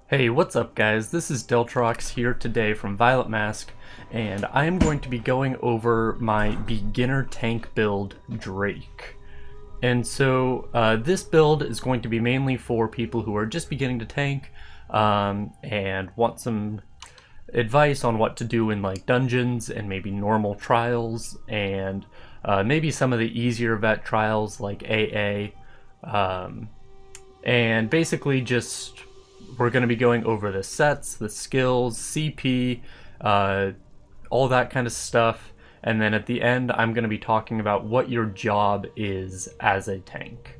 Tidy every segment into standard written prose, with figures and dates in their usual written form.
Hey, what's up guys? This is Deltrox here today from Masque, and I am going to be going over my beginner tank build, Drake. And so this build is going to be mainly for people who are just beginning to tank and want some advice on what to do in like dungeons and maybe normal trials and maybe some of the easier vet trials like AA. And basically just we're going to be going over the sets, the skills, CP, all that kind of stuff. And then at the end, I'm going to be talking about what your job is as a tank.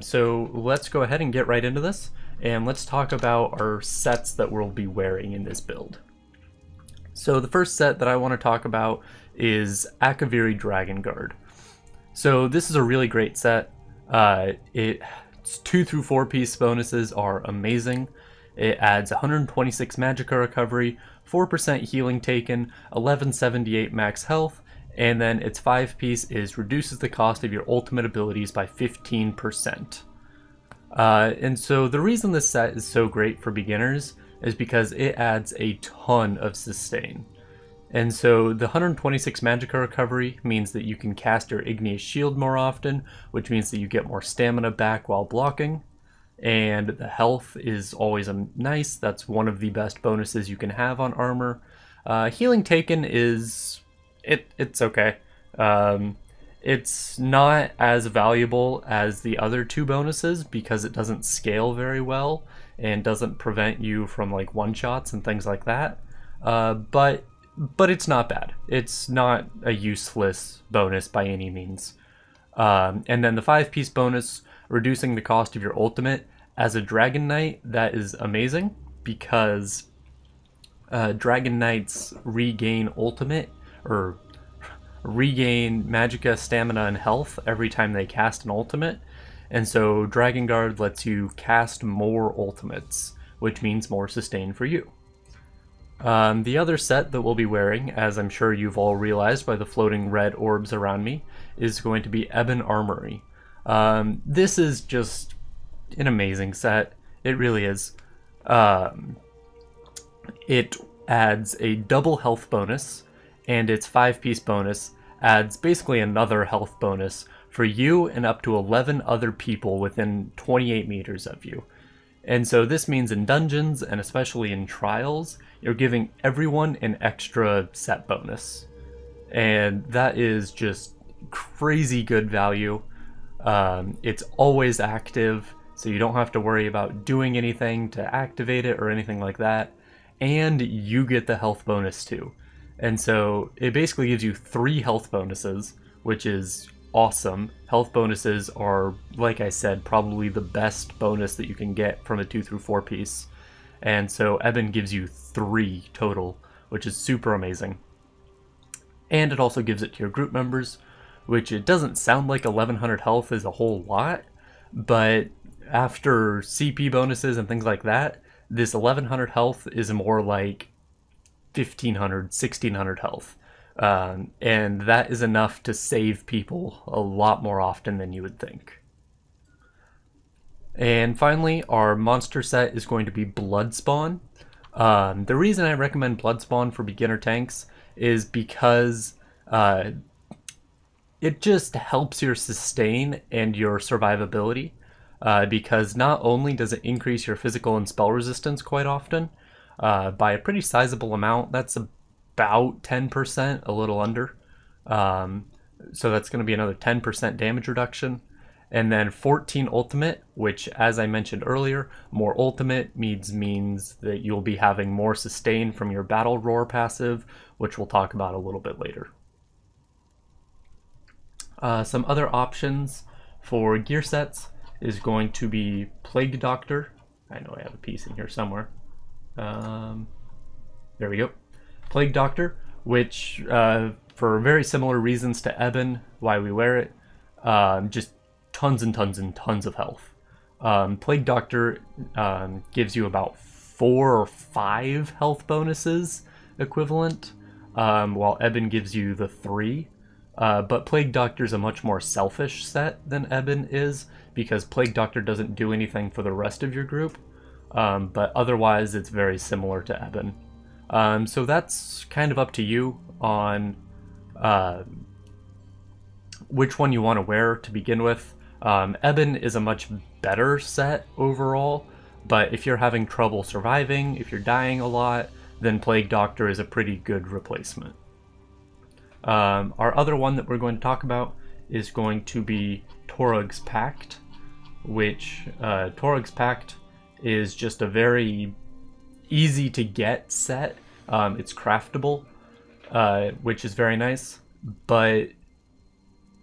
So let's go ahead and get right into this. And let's talk about our sets that we'll be wearing in this build. So the first set that I want to talk about is Akaviri Dragon Guard. So this is a really great set. Its 2 through 4 piece bonuses are amazing. It adds 126 magicka recovery, 4% healing taken, 1178 max health, and then its 5 piece is reduces the cost of your ultimate abilities by 15%. And so the reason this set is so great for beginners is because it adds a ton of sustain. And so the 126 magicka recovery means that you can cast your Igneous Shield more often, which means that you get more stamina back while blocking. And the health is always nice. That's one of the best bonuses you can have on armor. Healing taken is... it's okay. It's not as valuable as the other two bonuses because it doesn't scale very well and doesn't prevent you from like one-shots and things like that. But it's not bad. It's not a useless bonus by any means. And then the 5-piece bonus, reducing the cost of your ultimate. As a Dragon Knight, that is amazing because Dragon Knights regain ultimate, or regain magicka, stamina, and health every time they cast an ultimate. And so Dragon Guard lets you cast more ultimates, which means more sustain for you. The other set that we'll be wearing, as I'm sure you've all realized by the floating red orbs around me, is going to be Ebon Armory. This is just an amazing set. It really is. It adds a double health bonus, and its 5-piece bonus adds basically another health bonus for you and up to 11 other people within 28 meters of you. And so this means in dungeons, and especially in trials, you're giving everyone an extra set bonus. And that is just crazy good value. It's always active, so you don't have to worry about doing anything to activate it or anything like that. And you get the health bonus too. And so it basically gives you 3 health bonuses, which is awesome. Health bonuses are, like I said, probably the best bonus that you can get from a 2 through 4 piece. And so Ebon gives you 3 total, which is super amazing. And it also gives it to your group members, which it doesn't sound like 1100 health is a whole lot, but after CP bonuses and things like that, this 1100 health is more like 1500, 1600 health. And that is enough to save people a lot more often than you would think. And finally, our monster set is going to be Bloodspawn. The reason I recommend Bloodspawn for beginner tanks is because it just helps your sustain and your survivability. Because not only does it increase your physical and spell resistance quite often, by a pretty sizable amount, that's about 10%, a little under. So that's going to be another 10% damage reduction. And then 14 ultimate, which, as I mentioned earlier, more ultimate means that you'll be having more sustain from your Battle Roar passive, which we'll talk about a little bit later. Some other options for gear sets is going to be Plague Doctor. I know I have a piece in here somewhere. There we go. Plague Doctor, which for very similar reasons to Ebon, why we wear it, just tons and tons and tons of health. Plague Doctor gives you about 4 or 5 health bonuses equivalent, while Ebon gives you the 3. But Plague Doctor is a much more selfish set than Ebon is, because Plague Doctor doesn't do anything for the rest of your group. but otherwise it's very similar to Eben. So that's kind of up to you on which one you want to wear to begin with. Eben is a much better set overall, but if you're having trouble surviving, if you're dying a lot, then Plague Doctor is a pretty good replacement. Our other one that we're going to talk about is going to be Torug's Pact, which Torug's Pact is just a very easy to get set. It's craftable, which is very nice, but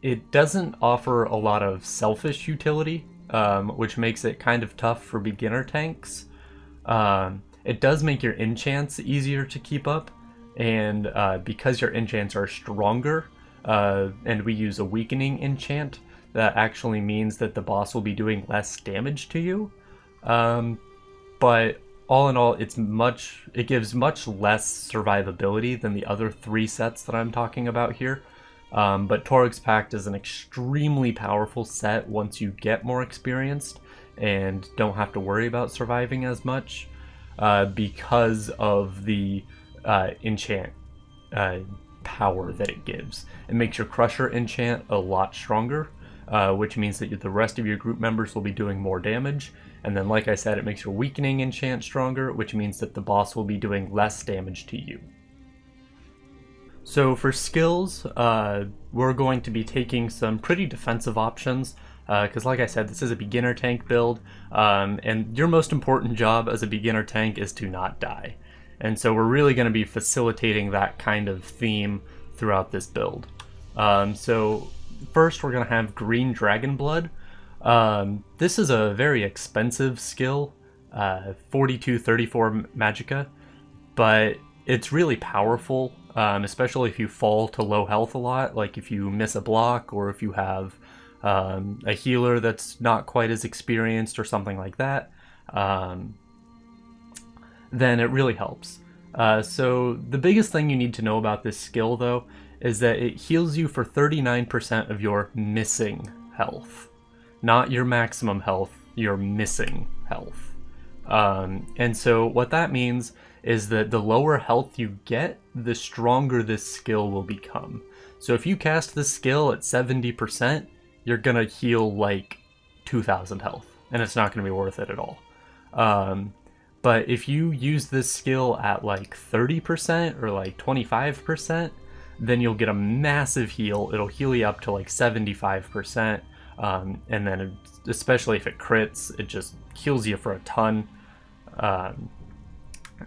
it doesn't offer a lot of selfish utility, which makes it kind of tough for beginner tanks. It does make your enchants easier to keep up, and because your enchants are stronger, and we use a weakening enchant, that actually means that the boss will be doing less damage to you. But all in all, it gives much less survivability than the other 3 sets that I'm talking about here. But Torug's Pact is an extremely powerful set once you get more experienced and don't have to worry about surviving as much, because of the enchant power that it gives. It makes your Crusher enchant a lot stronger, which means that the rest of your group members will be doing more damage. And then, like I said, it makes your weakening enchant stronger, which means that the boss will be doing less damage to you. So for skills, we're going to be taking some pretty defensive options, because like I said, this is a beginner tank build, and your most important job as a beginner tank is to not die. And so we're really going to be facilitating that kind of theme throughout this build. So first we're going to have Green Dragon Blood. This is a very expensive skill, 4234 magicka, but it's really powerful, especially if you fall to low health a lot, like if you miss a block or if you have a healer that's not quite as experienced or something like that, then it really helps. So the biggest thing you need to know about this skill, though, is that it heals you for 39% of your missing health. Not your maximum health, your missing health. And so what that means is that the lower health you get, the stronger this skill will become. So if you cast this skill at 70%, you're gonna heal like 2,000 health, and it's not gonna be worth it at all. But if you use this skill at like 30% or like 25%, then you'll get a massive heal. It'll heal you up to like 75%. And then especially if it crits, it just heals you for a ton.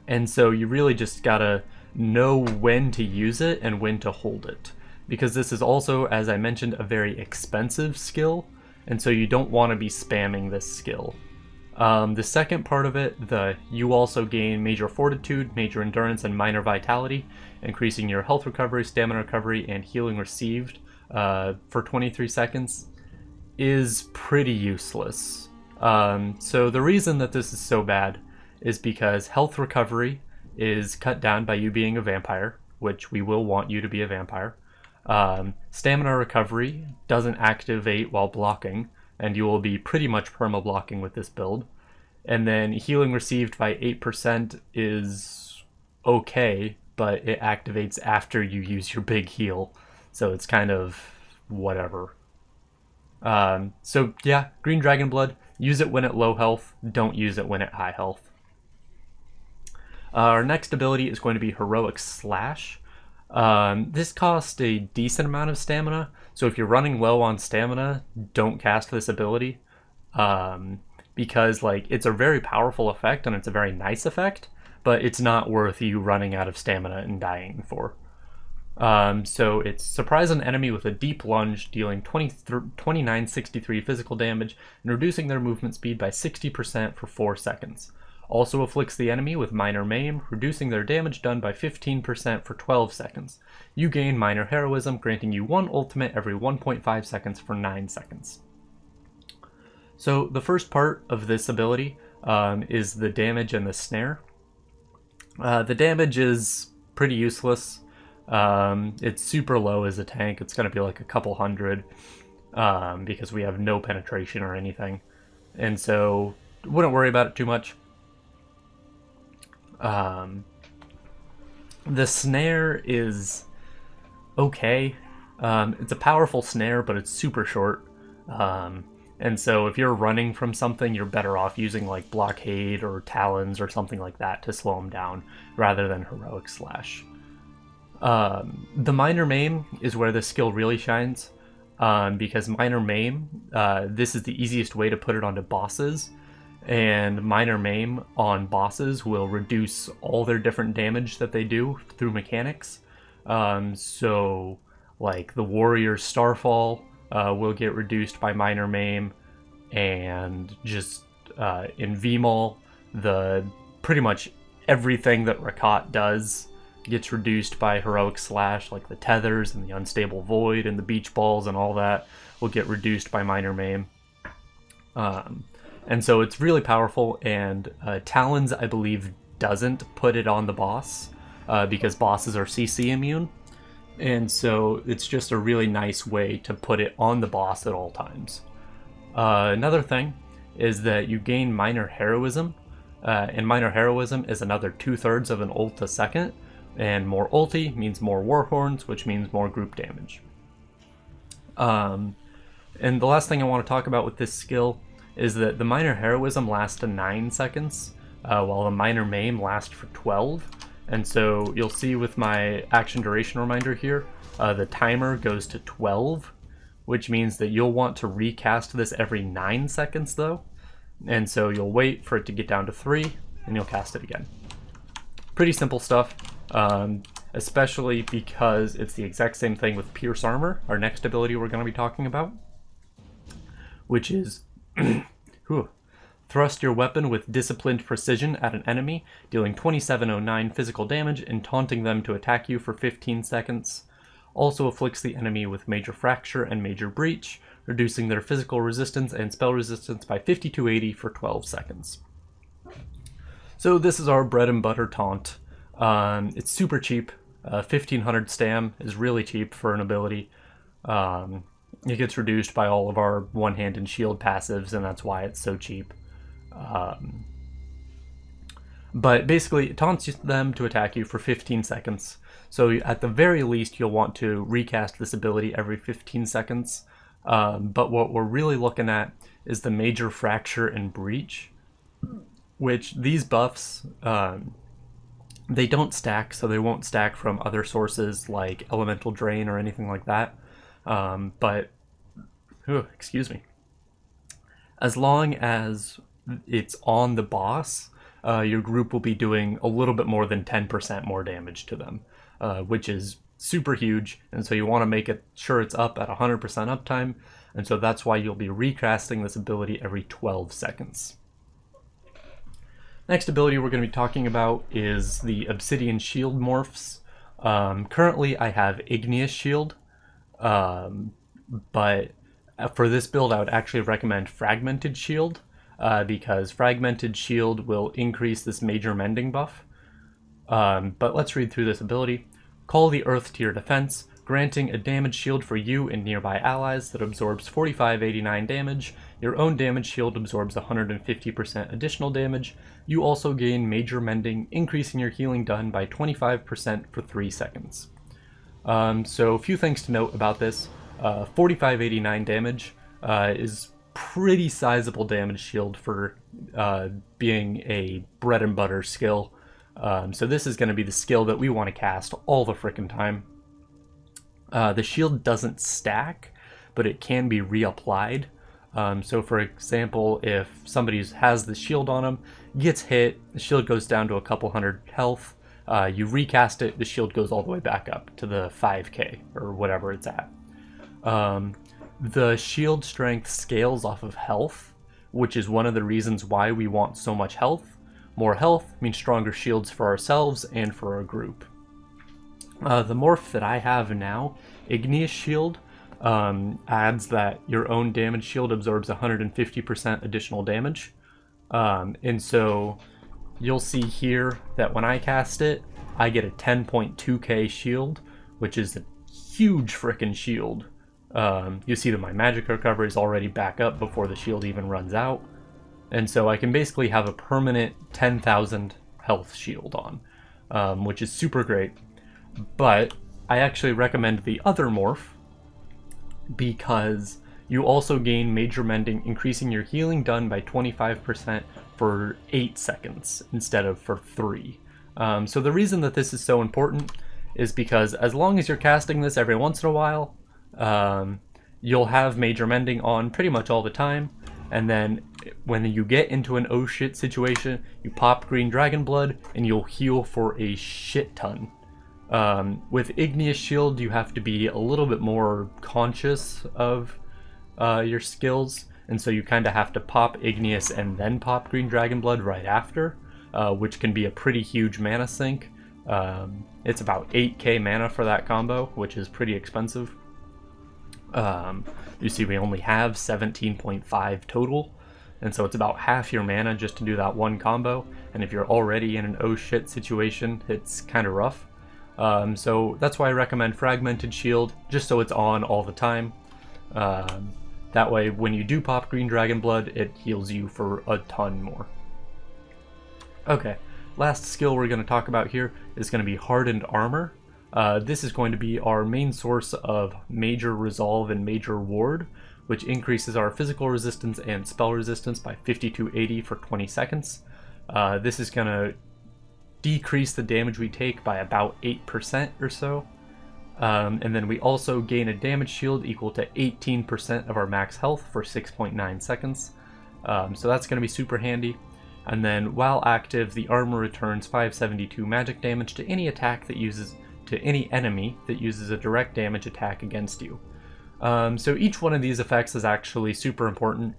And so you really just gotta know when to use it and when to hold it, because this is also, as I mentioned, a very expensive skill, and so you don't want to be spamming this skill. The second part of it, you also gain Major Fortitude, Major Endurance, and Minor Vitality, increasing your health recovery, stamina recovery, and healing received for 23 seconds, is pretty useless. So the reason that this is so bad is because health recovery is cut down by you being a vampire, which we will want you to be a vampire. Stamina recovery doesn't activate while blocking, and you will be pretty much perma-blocking with this build. And then healing received by 8% is okay, but it activates after you use your big heal, so it's kind of whatever. So yeah, Green Dragon Blood, use it when at low health, don't use it when at high health. Our next ability is going to be Heroic Slash. This costs a decent amount of stamina, so if you're running low on stamina, don't cast this ability, because like it's a very powerful effect and it's a very nice effect, but it's not worth you running out of stamina and dying for. So it's surprise an enemy with a deep lunge, dealing 2963 physical damage and reducing their movement speed by 60% for 4 seconds. Also afflicts the enemy with minor maim, reducing their damage done by 15% for 12 seconds. You gain minor heroism, granting you 1 ultimate every 1.5 seconds for 9 seconds. So the first part of this ability is the damage and the snare. The damage is pretty useless. It's super low as a tank. It's going to be like a couple hundred, because we have no penetration or anything. And so wouldn't worry about it too much. The snare is okay. It's a powerful snare, but it's super short. And so if you're running from something, you're better off using like blockade or talons or something like that to slow them down rather than heroic slash. The minor maim is where the skill really shines, because minor maim, this is the easiest way to put it onto bosses, and minor maim on bosses will reduce all their different damage that they do through mechanics. So like the warrior's starfall will get reduced by minor maim, and just in VMAL, the pretty much everything that Rakat does gets reduced by heroic slash, like the tethers and the unstable void and the beach balls and all that will get reduced by minor maim. And so it's really powerful, and Talons, I believe, doesn't put it on the boss because bosses are CC immune. And so it's just a really nice way to put it on the boss at all times. Another thing is that you gain minor heroism, and minor heroism is another 2/3 of an ult a second, and more ulti means more warhorns, which means more group damage. And the last thing I want to talk about with this skill is that the minor heroism lasts to 9 seconds, while the minor maim lasts for 12. And so you'll see with my action duration reminder here, the timer goes to 12, which means that you'll want to recast this every 9 seconds though. And so you'll wait for it to get down to 3, and you'll cast it again. Pretty simple stuff, especially because it's the exact same thing with Pierce Armor, our next ability we're going to be talking about, which is thrust your weapon with disciplined precision at an enemy, dealing 2709 physical damage and taunting them to attack you for 15 seconds. Also afflicts the enemy with major fracture and major breach, reducing their physical resistance and spell resistance by 5280 for 12 seconds. So this is our bread and butter taunt. It's super cheap. 1500 stam is really cheap for an ability. It gets reduced by all of our one hand and shield passives, and that's why it's so cheap. But basically it taunts them to attack you for 15 seconds. So at the very least you'll want to recast this ability every 15 seconds. But what we're really looking at is the major fracture and breach, which these buffs, they don't stack, so they won't stack from other sources like elemental drain or anything like that. Excuse me. As long as it's on the boss, your group will be doing a little bit more than 10% more damage to them, which is super huge. And so you want to make it sure it's up at 100% uptime. And so that's why you'll be recasting this ability every 12 seconds. Next ability we're going to be talking about is the Obsidian Shield morphs. Currently I have Igneous Shield, but for this build I would actually recommend Fragmented Shield, because Fragmented Shield will increase this major mending buff. But let's read through this ability. Call the earth to your defense, granting a damage shield for you and nearby allies that absorbs 4589 damage. Your own damage shield absorbs 150% additional damage. You also gain major mending, increasing your healing done by 25% for 3 seconds. So a few things to note about this. 4589 damage is pretty sizable damage shield for being a bread and butter skill. So this is going to be the skill that we want to cast all the frickin' time. The shield doesn't stack, but it can be reapplied. So for example, if somebody has the shield on them, gets hit, the shield goes down to a couple hundred health, you recast it, the shield goes all the way back up to the 5k or whatever it's at. The shield strength scales off of health, which is one of the reasons why we want so much health. More health means stronger shields for ourselves and for our group. The morph that I have now, Igneous Shield, adds that your own damage shield absorbs 150% additional damage. And so you'll see here that when I cast it, I get a 10.2k shield, which is a huge frickin' shield. You see that my magic recovery is already back up before the shield even runs out. And so I can basically have a permanent 10,000 health shield on, which is super great. But I actually recommend the other morph because you also gain Major Mending, increasing your healing done by 25% for 8 seconds instead of for 3. So the reason that this is so important is because as long as you're casting this every once in a while, you'll have Major Mending on pretty much all the time, and then when you get into an oh shit situation, you pop Green Dragon Blood and you'll heal for a shit ton. With Igneous Shield, you have to be a little bit more conscious of your skills, and so you kind of have to pop Igneous and then pop Green Dragon Blood right after, which can be a pretty huge mana sink. It's about 8k mana for that combo, which is pretty expensive. You see we only have 17.5 total, and so it's about half your mana just to do that one combo, and if you're already in an oh shit situation, it's kind of rough. So that's why I recommend Fragmented Shield, just so it's on all the time. That way when you do pop Green Dragon Blood, it heals you for a ton more. Okay, last skill we're going to talk about here is going to be Hardened Armor. This is going to be our main source of Major Resolve and Major Ward, which increases our physical resistance and spell resistance by 50 to 80 for 20 seconds. This is going to decrease the damage we take by about 8% or so. And then we also gain a damage shield equal to 18% of our max health for 6.9 seconds. So that's going to be super handy. And then while active, the armor returns 572 magic damage to any enemy that uses a direct damage attack against you. So each one of these effects is actually super important.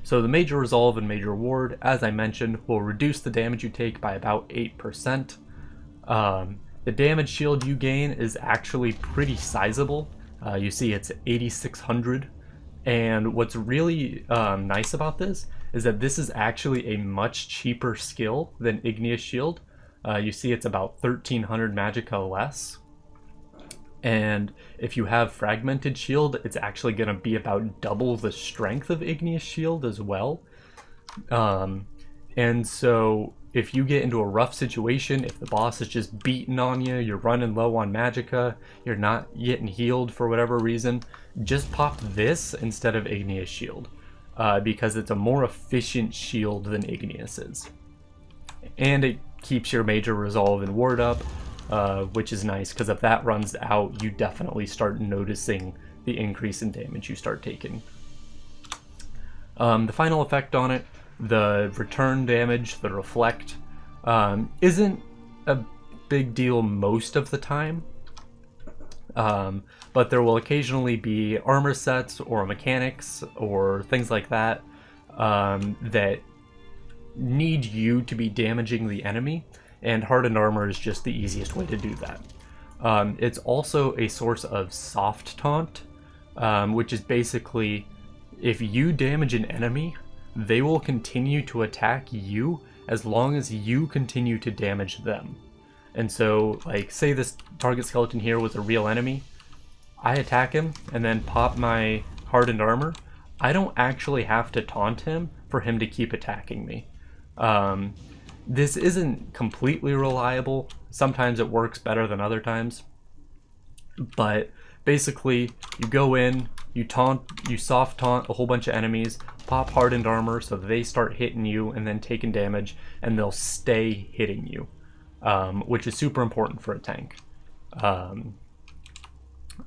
So the Major Resolve and Major Ward, as I mentioned, will reduce the damage you take by about 8%. The damage shield you gain is actually pretty sizable. You see it's 8,600. And what's really nice about this is that this is actually a much cheaper skill than Igneous Shield. You see it's about 1,300 magicka less. And if you have Fragmented Shield, it's actually going to be about double the strength of Igneous Shield as well. And so if you get into a rough situation, if the boss is just beating on you, you're running low on magicka, you're not getting healed for whatever reason, just pop this instead of Igneous Shield, because it's a more efficient shield than Igneous is. And it keeps your Major Resolve and Ward up, which is nice, because if that runs out, you definitely start noticing the increase in damage you start taking. The final effect on it, the return damage, the reflect, isn't a big deal most of the time, but there will occasionally be armor sets or mechanics or things like that that need you to be damaging the enemy, and Hardened Armor is just the easiest way to do that. It's also a source of soft taunt, which is basically if you damage an enemy, they will continue to attack you as long as you continue to damage them. And so, like, say this target skeleton here was a real enemy, I attack him and then pop my Hardened Armor, I don't actually have to taunt him for him to keep attacking me. This isn't completely reliable. Sometimes it works better than other times. But basically, you go in, you soft taunt a whole bunch of enemies, pop Hardened Armor so they start hitting you and then taking damage, and they'll stay hitting you, which is super important for a tank. And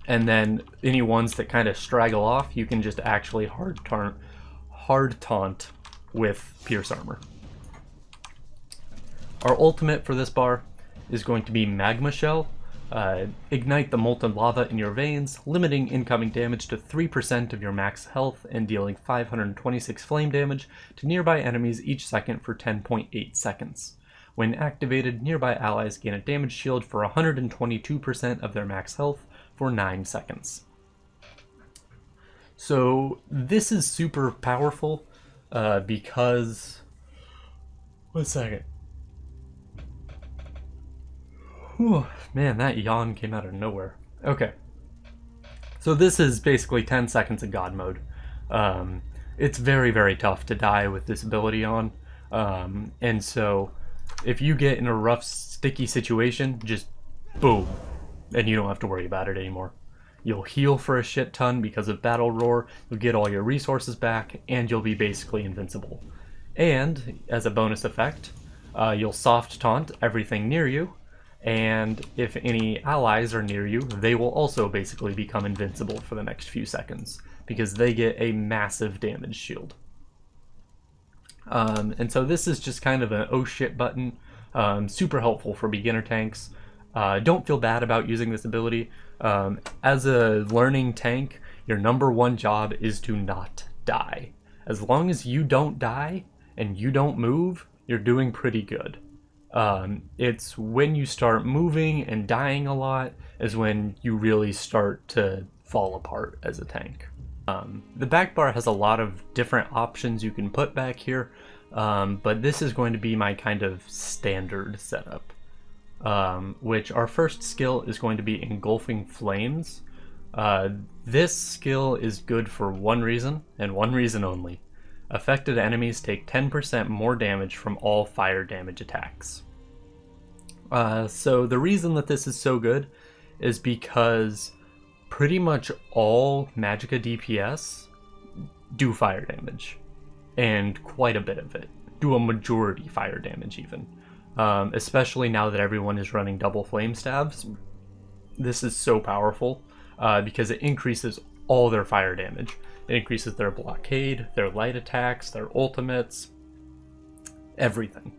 then any ones that kind of straggle off, you can just actually hard taunt with Pierce Armor. Our ultimate for this bar is going to be Magma Shell. Ignite the molten lava in your veins, limiting incoming damage to 3% of your max health and dealing 526 flame damage to nearby enemies each second for 10.8 seconds. When activated, nearby allies gain a damage shield for 122% of their max health for 9 seconds. So this is super powerful because... One second. Whew, man, that yawn came out of nowhere. Okay. So this is basically 10 seconds of God mode. It's very, very tough to die with this ability on. And so if you get in a rough, sticky situation, just boom, and you don't have to worry about it anymore. You'll heal for a shit ton because of Battle Roar, you'll get all your resources back, and you'll be basically invincible. And, as a bonus effect, you'll soft taunt everything near you, and if any allies are near you, they will also basically become invincible for the next few seconds, because they get a massive damage shield. And so this is just kind of an oh shit button, super helpful for beginner tanks. Don't feel bad about using this ability. As a learning tank, your #1 job is to not die. As long as you don't die and you don't move, you're doing pretty good. It's when you start moving and dying a lot is when you really start to fall apart as a tank. The back bar has a lot of different options you can put back here, but this is going to be my kind of standard setup. Which our first skill is going to be Engulfing Flames. This skill is good for one reason, and one reason only. Affected enemies take 10% more damage from all fire damage attacks. So the reason that this is so good is because pretty much all Magicka DPS do fire damage, and quite a bit of it. Do a majority fire damage even. Especially now that everyone is running double flame staves. This is so powerful because it increases all their fire damage. It increases their blockade, their light attacks, their ultimates, everything.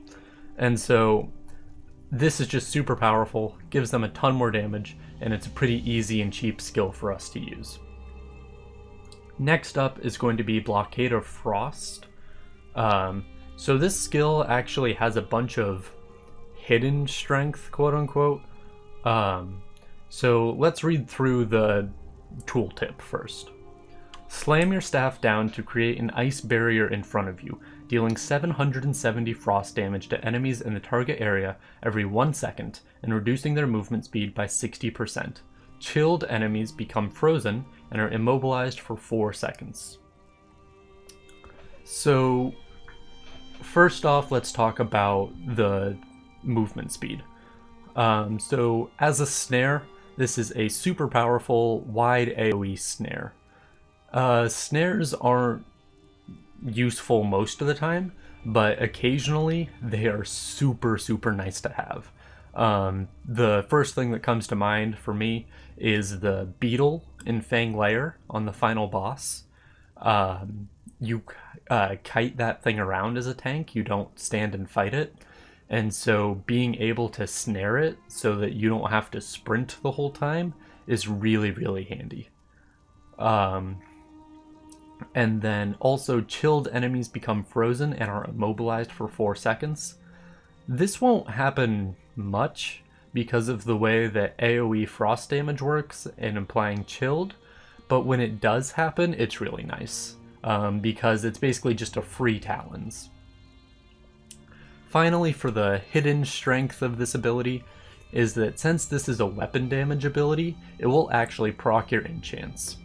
And so this is just super powerful, gives them a ton more damage, and it's a pretty easy and cheap skill for us to use. Next up is going to be Blockade of Frost. So this skill actually has a bunch of hidden strength, quote unquote. So let's read through the tooltip first. Slam your staff down to create an ice barrier in front of you, dealing 770 frost damage to enemies in the target area every 1 second and reducing their movement speed by 60%. Chilled enemies become frozen and are immobilized for 4 seconds. So first off, let's talk about the movement speed. So as a snare, this is a super powerful wide AoE snare. Snares aren't useful most of the time, but occasionally they are super nice to have. The first thing that comes to mind for me is the beetle in Fang Lair on the final boss. You kite that thing around as a tank, you don't stand and fight it. And so being able to snare it so that you don't have to sprint the whole time is really handy. And then also chilled enemies become frozen and are immobilized for 4 seconds. This won't happen much because of the way that AoE frost damage works and implying chilled, but when it does happen, it's really nice. Because it's basically just a free talons. Finally, for the hidden strength of this ability, is that since this is a weapon damage ability, it will actually proc your enchants.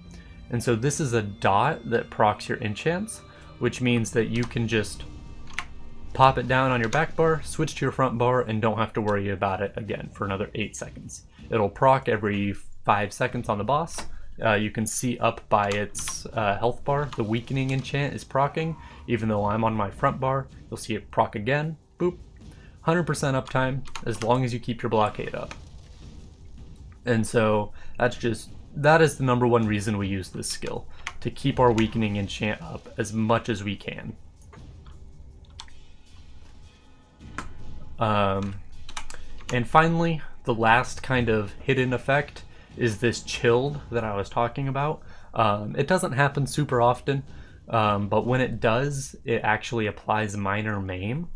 And so this is a dot that procs your enchants, which means that you can just pop it down on your back bar, switch to your front bar, and don't have to worry about it again for another 8 seconds. It'll proc every 5 seconds on the boss. You can see up by its health bar, the weakening enchant is proccing. Even though I'm on my front bar, you'll see it proc again. Boop. 100% uptime as long as you keep your blockade up. And so that is the #1 reason we use this skill, to keep our weakening enchant up as much as we can. And finally, the last kind of hidden effect is this chilled that I was talking about. It doesn't happen super often, but when it does, it actually applies minor maim.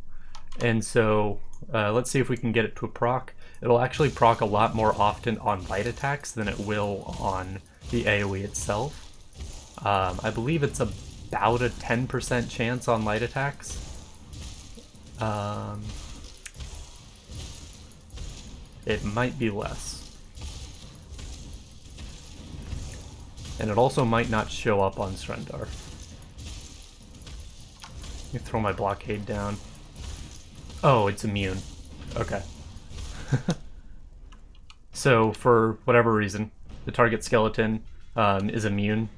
And so let's see if we can get it to a proc. It'll actually proc a lot more often on light attacks than it will on the AoE itself. I believe it's about a 10% chance on light attacks. It might be less. And it also might not show up on Srendar. Let me throw my blockade down. Oh, it's immune. Okay. So for whatever reason, the target skeleton is immune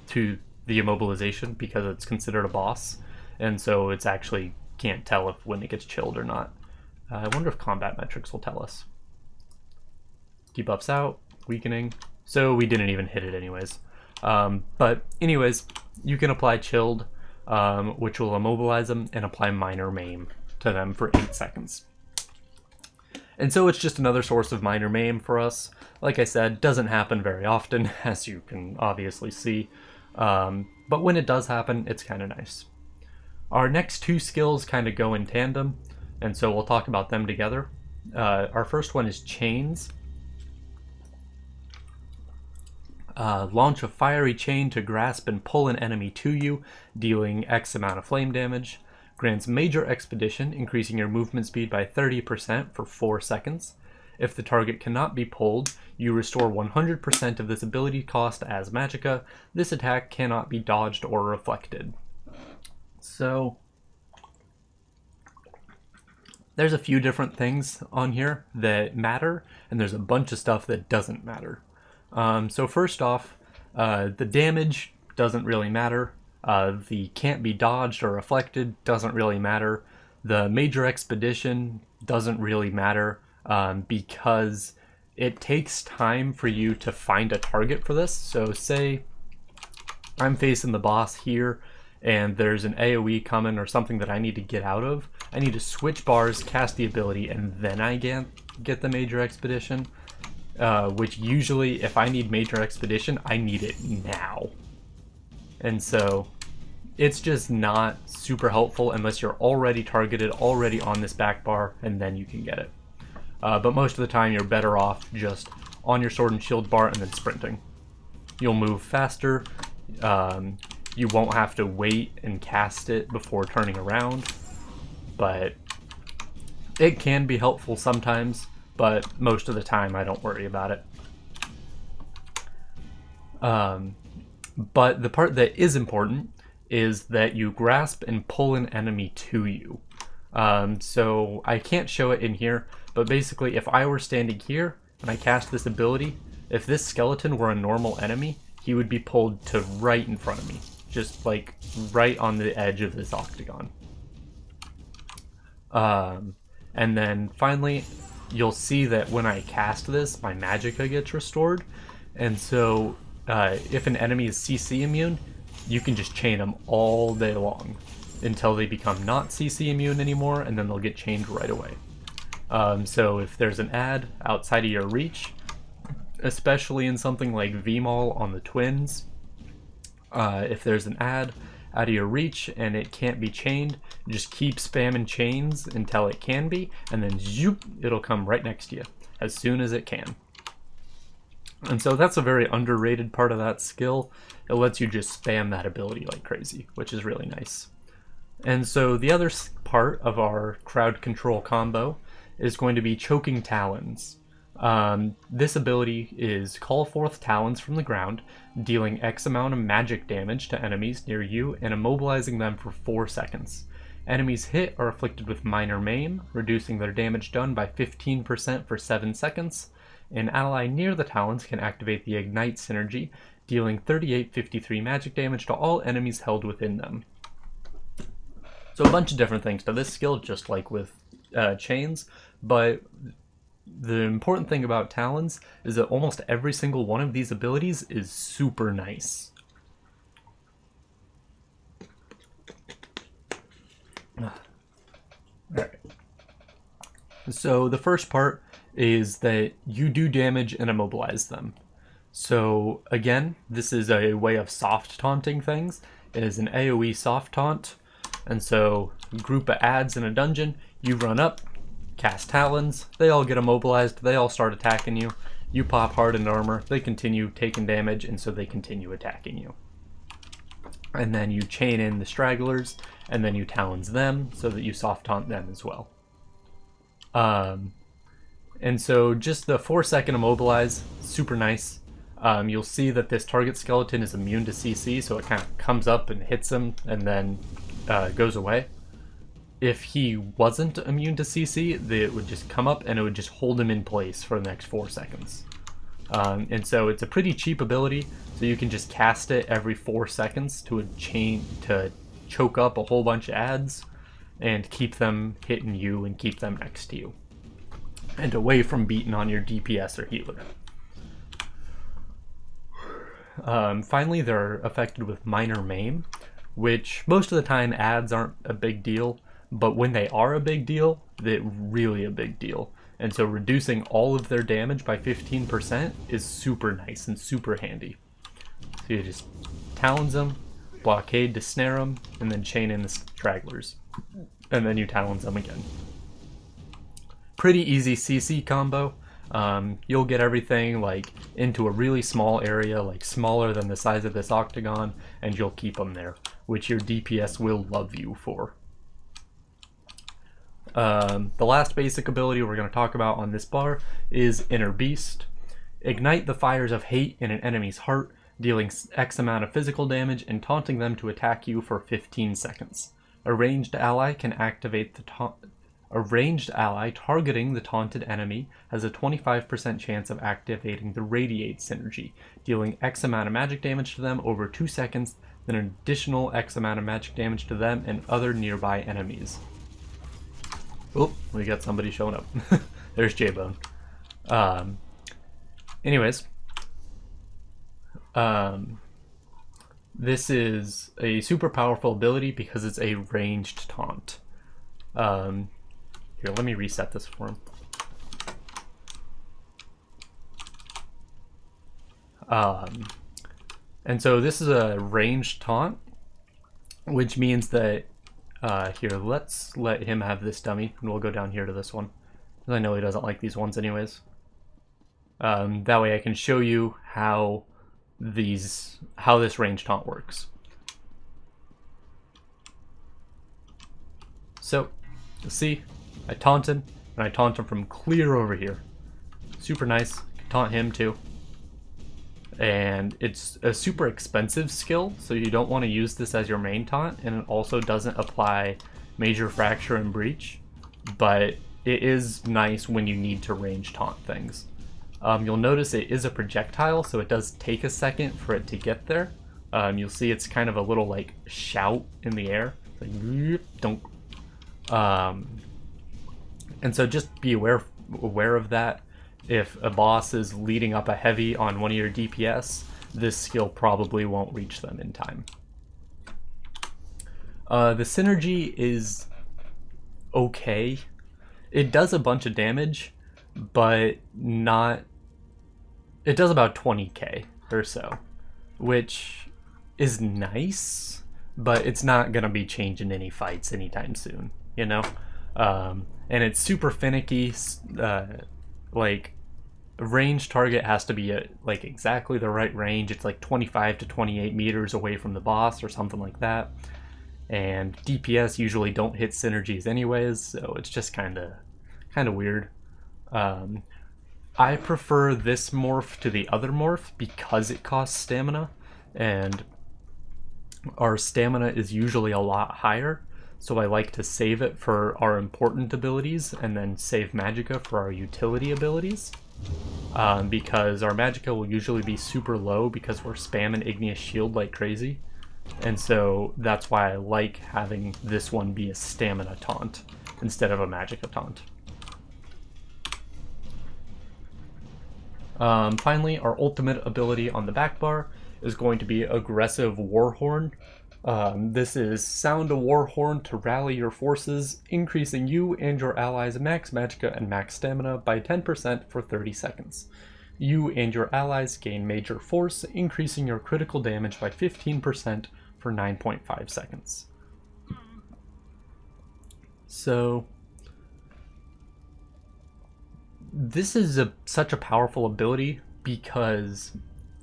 to the immobilization because it's considered a boss, and so it's actually can't tell if when it gets chilled or not. I wonder if combat metrics will tell us. Debuffs out, weakening. So we didn't even hit it anyways. But anyways, you can apply chilled, which will immobilize them, and apply minor maim to them for 8 seconds. And so it's just another source of minor maim for us. Like I said, doesn't happen very often, as you can obviously see. But when it does happen, it's kind of nice. Our next 2 skills kind of go in tandem, and so we'll talk about them together. Our first one is chains. Launch a fiery chain to grasp and pull an enemy to you, dealing X amount of flame damage. Grants major expedition, increasing your movement speed by 30% for 4 seconds. If the target cannot be pulled, you restore 100% of this ability cost as magicka. This attack cannot be dodged or reflected. So there's a few different things on here that matter, and there's a bunch of stuff that doesn't matter. So first off, the damage doesn't really matter. The can't be dodged or reflected doesn't really matter. The major expedition doesn't really matter because it takes time for you to find a target for this. So say I'm facing the boss here and there's an AoE coming or something that I need to get out of. I need to switch bars, cast the ability, and then I get the major expedition. Which usually, if I need major expedition, I need it now. And so it's just not super helpful unless you're already targeted, already on this back bar, and then you can get it. But most of the time you're better off just on your sword and shield bar and then sprinting. You'll move faster. You won't have to wait and cast it before turning around. But it can be helpful sometimes, but most of the time I don't worry about it. But the part that is important is that you grasp and pull an enemy to you. So I can't show it in here, but basically if I were standing here and I cast this ability, if this skeleton were a normal enemy, he would be pulled to right in front of me, just like right on the edge of this octagon. And then finally, you'll see that when I cast this, my magicka gets restored. And so if an enemy is CC immune, you can just chain them all day long until they become not CC immune anymore, and then they'll get chained right away. So if there's an ad outside of your reach, especially in something like VMAL on the twins, if there's an ad out of your reach and it can't be chained, just keep spamming chains until it can be, and then zoop, it'll come right next to you as soon as it can. And so that's a very underrated part of that skill. It lets you just spam that ability like crazy, which is really nice. And so the other part of our crowd control combo is going to be choking talons. This ability is call forth talons from the ground, dealing X amount of magic damage to enemies near you and immobilizing them for 4 seconds. Enemies hit are afflicted with minor maim, reducing their damage done by 15% for 7 seconds. An ally near the talons can activate the ignite synergy, dealing 3853 magic damage to all enemies held within them. So a bunch of different things to this skill, just like with chains, but the important thing about talons is that almost every single one of these abilities is super nice. Alright. So the first part is that you do damage and immobilize them. So again, this is a way of soft taunting things. It is an AoE soft taunt. And so group of ads in a dungeon, you run up, cast talons, they all get immobilized, they all start attacking you. You pop hardened armor, they continue taking damage, and so they continue attacking you. And then you chain in the stragglers, and then you talons them so that you soft taunt them as well. And so just the 4-second immobilize, super nice. You'll see that this target skeleton is immune to CC, so it kind of comes up and hits him and then goes away. if he wasn't immune to CC, it would just come up and it would just hold him in place for the next 4 seconds. And so it's a pretty cheap ability, so you can just cast it every 4 seconds to choke up a whole bunch of ads and keep them hitting you and keep them next to you and away from beating on your DPS or healer. Finally, they're affected with minor maim, which most of the time ads aren't a big deal, but when they are a big deal, they're really a big deal. And so reducing all of their damage by 15% is super nice and super handy. So you just talons them, blockade to snare them, and then chain in the stragglers. And then you talons them again. Pretty easy CC combo. You'll get everything like into a really small area, like smaller than the size of this octagon, and you'll keep them there, which your DPS will love you for. The last basic ability we're going to talk about on this bar is Inner Beast. Ignite the fires of hate in an enemy's heart, dealing X amount of physical damage and taunting them to attack you for 15 seconds. A ranged ally can activate the taunt. A ranged ally targeting the taunted enemy has a 25% chance of activating the Radiate synergy, dealing X amount of magic damage to them over 2 seconds, then an additional X amount of magic damage to them and other nearby enemies. Oh, we got somebody showing up. There's J-Bone. Anyways. This is a super powerful ability because it's a ranged taunt. Here, let me reset this for him. And so this is a ranged taunt, which means that here, let's let him have this dummy, and we'll go down here to this one. I know he doesn't like these ones anyways. That way I can show you how this range taunt works. So, you'll see, I taunt him, and I taunt him from clear over here. Super nice. Taunt him too. And it's a super expensive skill, so you don't want to use this as your main taunt, and it also doesn't apply Major Fracture and Breach, but it is nice when you need to range taunt things. You'll notice it is a projectile, so it does take a second for it to get there. You'll see it's kind of a little like shout in the air. It's like, don't. And so just be aware of that. If a boss is leading up a heavy on one of your DPS, this skill probably won't reach them in time. The synergy is okay. It does a bunch of damage, but not... It does about 20k or so, which is nice, but it's not going to be changing any fights anytime soon, you know? And it's super finicky. Like, range target has to be at like exactly the right range. It's like 25 to 28 meters away from the boss or something like that. And DPS usually don't hit synergies anyways, so it's just kind of weird. I prefer this morph to the other morph because it costs stamina, and our stamina is usually a lot higher, so I like to save it for our important abilities and then save Magicka for our utility abilities. Because our Magicka will usually be super low because we're spamming Igneous Shield like crazy. And so that's why I like having this one be a stamina taunt instead of a Magicka taunt. Finally, our ultimate ability on the back bar is going to be Aggressive Warhorn. This is sound a war horn to rally your forces, increasing you and your allies' max magicka and max stamina by 10% for 30 seconds. You and your allies gain major force, increasing your critical damage by 15% for 9.5 seconds. So, this is such a powerful ability because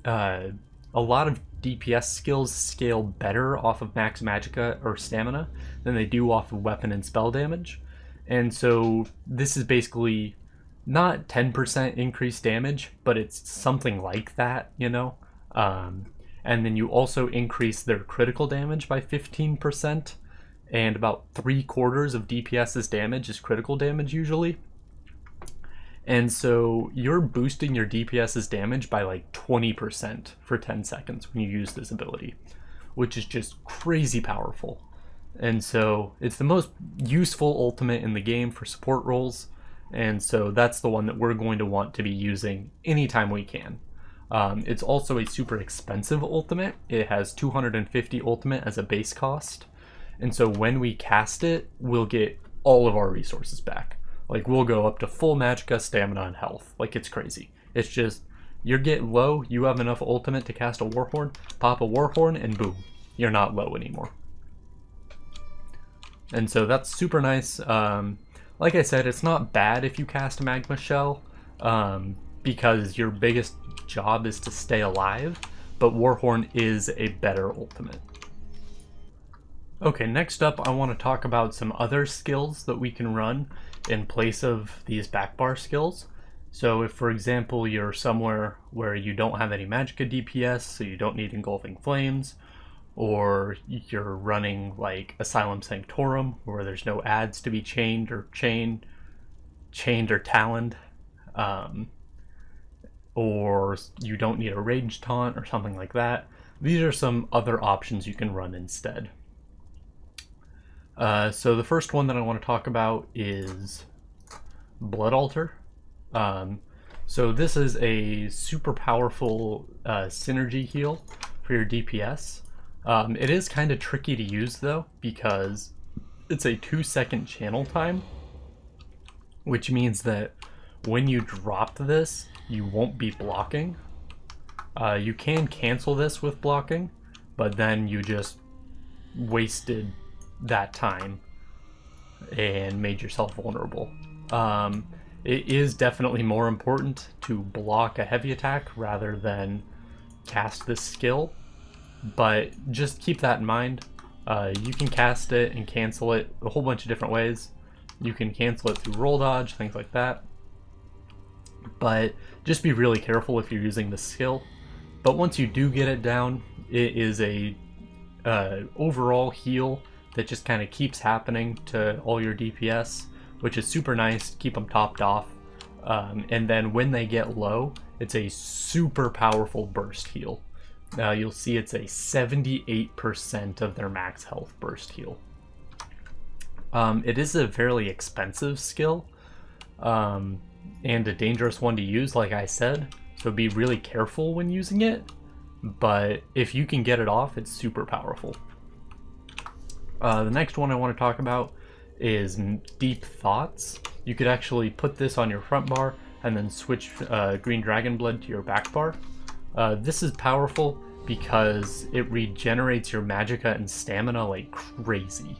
a lot of DPS skills scale better off of max magicka or stamina than they do off of weapon and spell damage. And so this is basically not 10% increased damage, but it's something like that, you know? And then you also increase their critical damage by 15%, and about 3/4 of DPS's damage is critical damage usually. And so you're boosting your DPS's damage by like 20% for 10 seconds when you use this ability, which is just crazy powerful. And so it's the most useful ultimate in the game for support roles, and so that's the one that we're going to want to be using anytime we can. It's also a super expensive ultimate. It has 250 ultimate as a base cost, and so when we cast it, we'll get all of our resources back. Like, we'll go up to full magicka, stamina, and health. Like, it's crazy. It's just, you're getting low, you have enough ultimate to cast a Warhorn, pop a Warhorn, and boom, you're not low anymore. And so that's super nice. Like I said, it's not bad if you cast a Magma Shell, because your biggest job is to stay alive, but Warhorn is a better ultimate. Okay, next up I want to talk about some other skills that we can run in place of these backbar skills. So if, for example, you're somewhere where you don't have any magicka DPS, so you don't need Engulfing Flames, or you're running like Asylum Sanctorum, where there's no ads to be chained or taloned, or you don't need a rage taunt or something like that. These are some other options you can run instead. So the first one that I want to talk about is Blood Altar. So this is a super powerful synergy heal for your DPS. It is kind of tricky to use though, because it's a 2-second channel time, which means that when you drop this, you won't be blocking. You can cancel this with blocking, but then you just wasted that time and made yourself vulnerable. It is definitely more important to block a heavy attack rather than cast this skill, but just keep that in mind. You can cast it and cancel it a whole bunch of different ways. You can cancel it through roll dodge, things like that, but just be really careful if you're using the skill. But once you do get it down, it is a overall heal that just kind of keeps happening to all your DPS, which is super nice to keep them topped off. And then when they get low, it's a super powerful burst heal. You'll see it's a 78% of their max health burst heal. It is a fairly expensive skill, and a dangerous one to use, like I said, so be really careful when using it, but if you can get it off, it's super powerful. The next one I want to talk about is Deep Thoughts. You could actually put this on your front bar and then switch Green Dragon Blood to your back bar. This is powerful because it regenerates your magicka and stamina like crazy.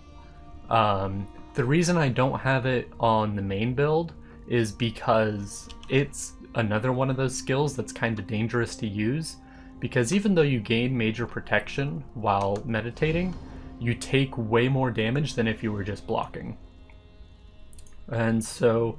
The reason I don't have it on the main build is because it's another one of those skills that's kind of dangerous to use, because even though you gain major protection while meditating, you take way more damage than if you were just blocking. And so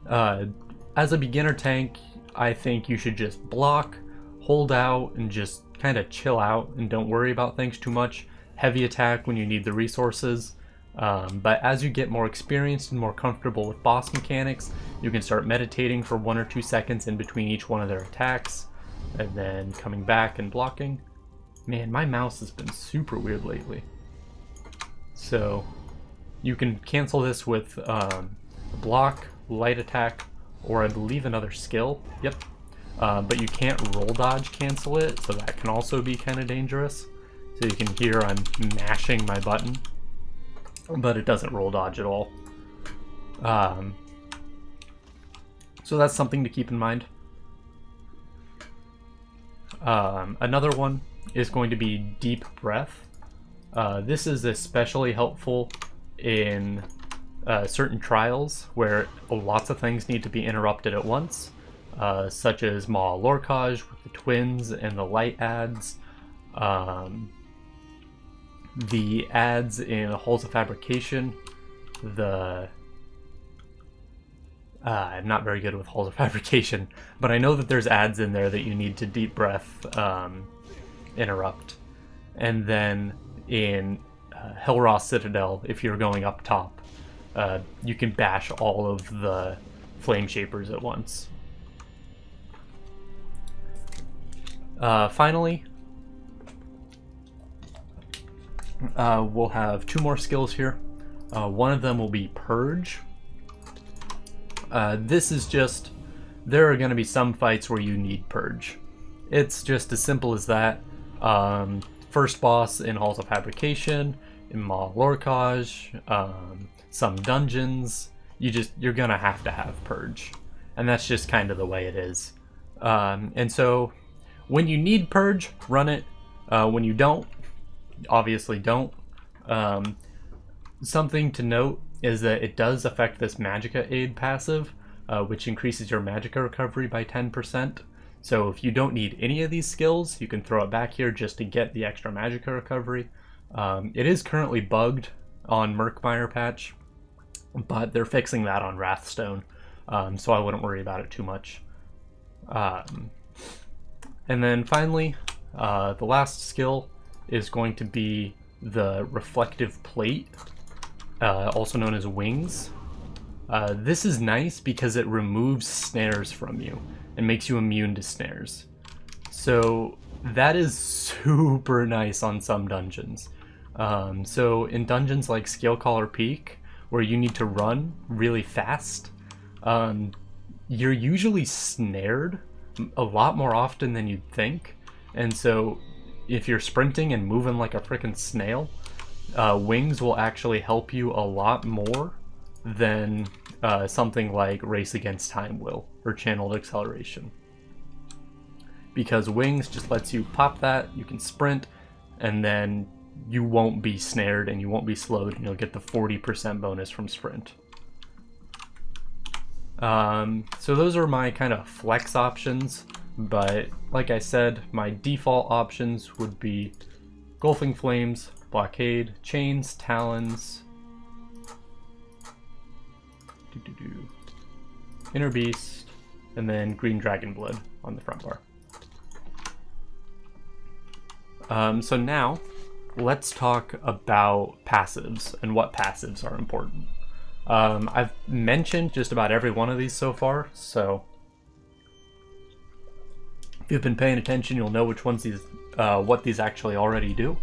as a beginner tank, I think you should just block, hold out, and just kind of chill out and don't worry about things too much. Heavy attack when you need the resources. But as you get more experienced and more comfortable with boss mechanics, you can start meditating for 1 or 2 seconds in between each one of their attacks, and then coming back and blocking. Man, my mouse has been super weird lately. So you can cancel this with block, light attack, or I believe another skill. Yep. But you can't roll dodge cancel it, so that can also be kind of dangerous. So you can hear I'm mashing my button, but it doesn't roll dodge at all. So that's something to keep in mind. Another one is going to be Deep Breath. This is especially helpful in certain trials where lots of things need to be interrupted at once, such as Maw Lorcage with the twins and the light ads, the ads in Halls of Fabrication, I'm not very good with Halls of Fabrication, but I know that there's ads in there that you need to Deep Breath interrupt. And then in Hellraw Citadel, if you're going up top, you can bash all of the flame shapers at once. Finally, we'll have 2 more skills here. One of them will be Purge. This is just, there are going to be some fights where you need Purge. It's just as simple as that. First boss in Halls of Fabrication, in Maw Lorcage, some dungeons, you're going to have Purge. And that's just kind of the way it is. And so, when you need Purge, run it. When you don't, obviously don't. Something to note is that it does affect this Magicka Aid passive, which increases your Magicka recovery by 10%. So if you don't need any of these skills, you can throw it back here just to get the extra Magicka recovery. It is currently bugged on Murkmire patch, but they're fixing that on Wrathstone, so I wouldn't worry about it too much. And then finally, the last skill is going to be the Reflective Plate, also known as Wings. This is nice because it removes snares from you and makes you immune to snares. So that is super nice on some dungeons. So in dungeons like Scalecaller Peak, where you need to run really fast, you're usually snared a lot more often than you'd think. And so if you're sprinting and moving like a freaking snail, Wings will actually help you a lot more than something like Race Against Time will, or Channeled Acceleration. Because Wings just lets you pop that, you can sprint, and then you won't be snared and you won't be slowed, and you'll get the 40% bonus from sprint. So those are my kind of flex options, but like I said, my default options would be Gulfing Flames, Blockade, Chains, Talons, Inner Beast, and then Green Dragon Blood on the front bar. So now, let's talk about passives and what passives are important. I've mentioned just about every one of these so far, so if you've been paying attention, you'll know which ones these, what these actually already do.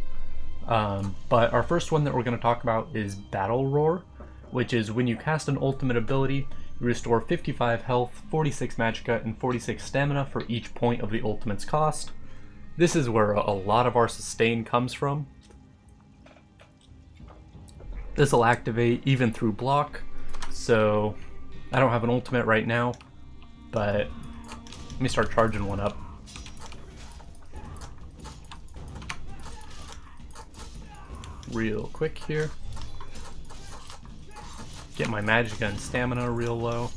But our first one that we're going to talk about is Battle Roar, which is when you cast an ultimate ability, you restore 55 health, 46 magicka, and 46 stamina for each point of the ultimate's cost. This is where a lot of our sustain comes from. This will activate even through block, so I don't have an ultimate right now, but let me start charging one up. Real quick here. Get my magicka and stamina real low.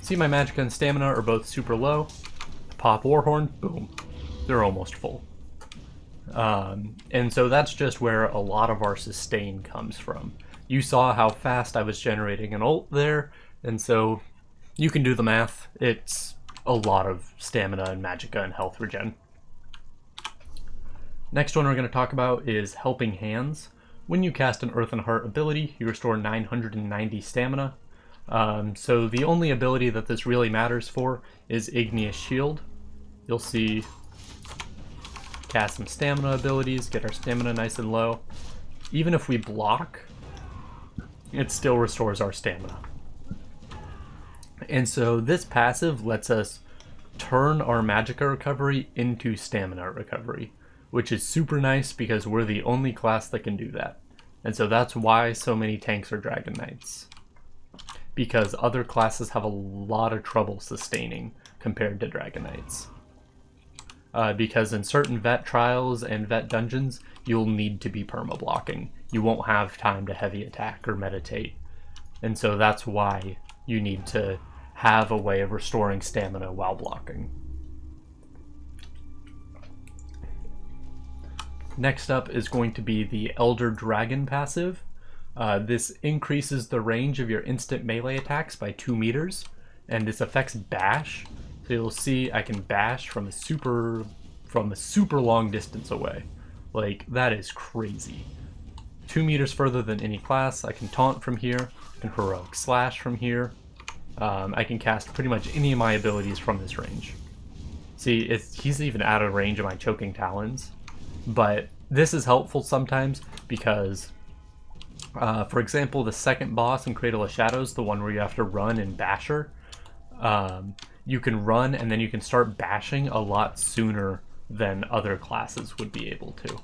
See, my magicka and stamina are both super low. Pop Warhorn, boom, they're almost full. And so that's just where a lot of our sustain comes from. You saw how fast I was generating an ult there, and so you can do the math. It's a lot of stamina and magicka and health regen. Next one we're going to talk about is Helping Hands. When you cast an Earth and Heart ability, you restore 990 stamina. So the only ability that this really matters for is Igneous Shield. You'll see, cast some stamina abilities, get our stamina nice and low. Even if we block, it still restores our stamina. And so this passive lets us turn our magicka recovery into stamina recovery, which is super nice because we're the only class that can do that. And so that's why so many tanks are Dragon Knights, because other classes have a lot of trouble sustaining compared to Dragon Knights. Because in certain vet trials and vet dungeons, you'll need to be perma-blocking. You won't have time to heavy attack or meditate. And so that's why you need to have a way of restoring stamina while blocking. Next up is going to be the Elder Dragon passive. This increases the range of your instant melee attacks by 2 meters, and this affects bash. So you'll see I can bash from a super from a super long distance away. Like, that is crazy. 2 meters further than any class. I can taunt from here. I can heroic slash from here. I can cast pretty much any of my abilities from this range. See, he's even out of range of my choking talons. But this is helpful sometimes because, for example, the second boss in Cradle of Shadows, the one where you have to run in Basher, you can run and then you can start bashing a lot sooner than other classes would be able to.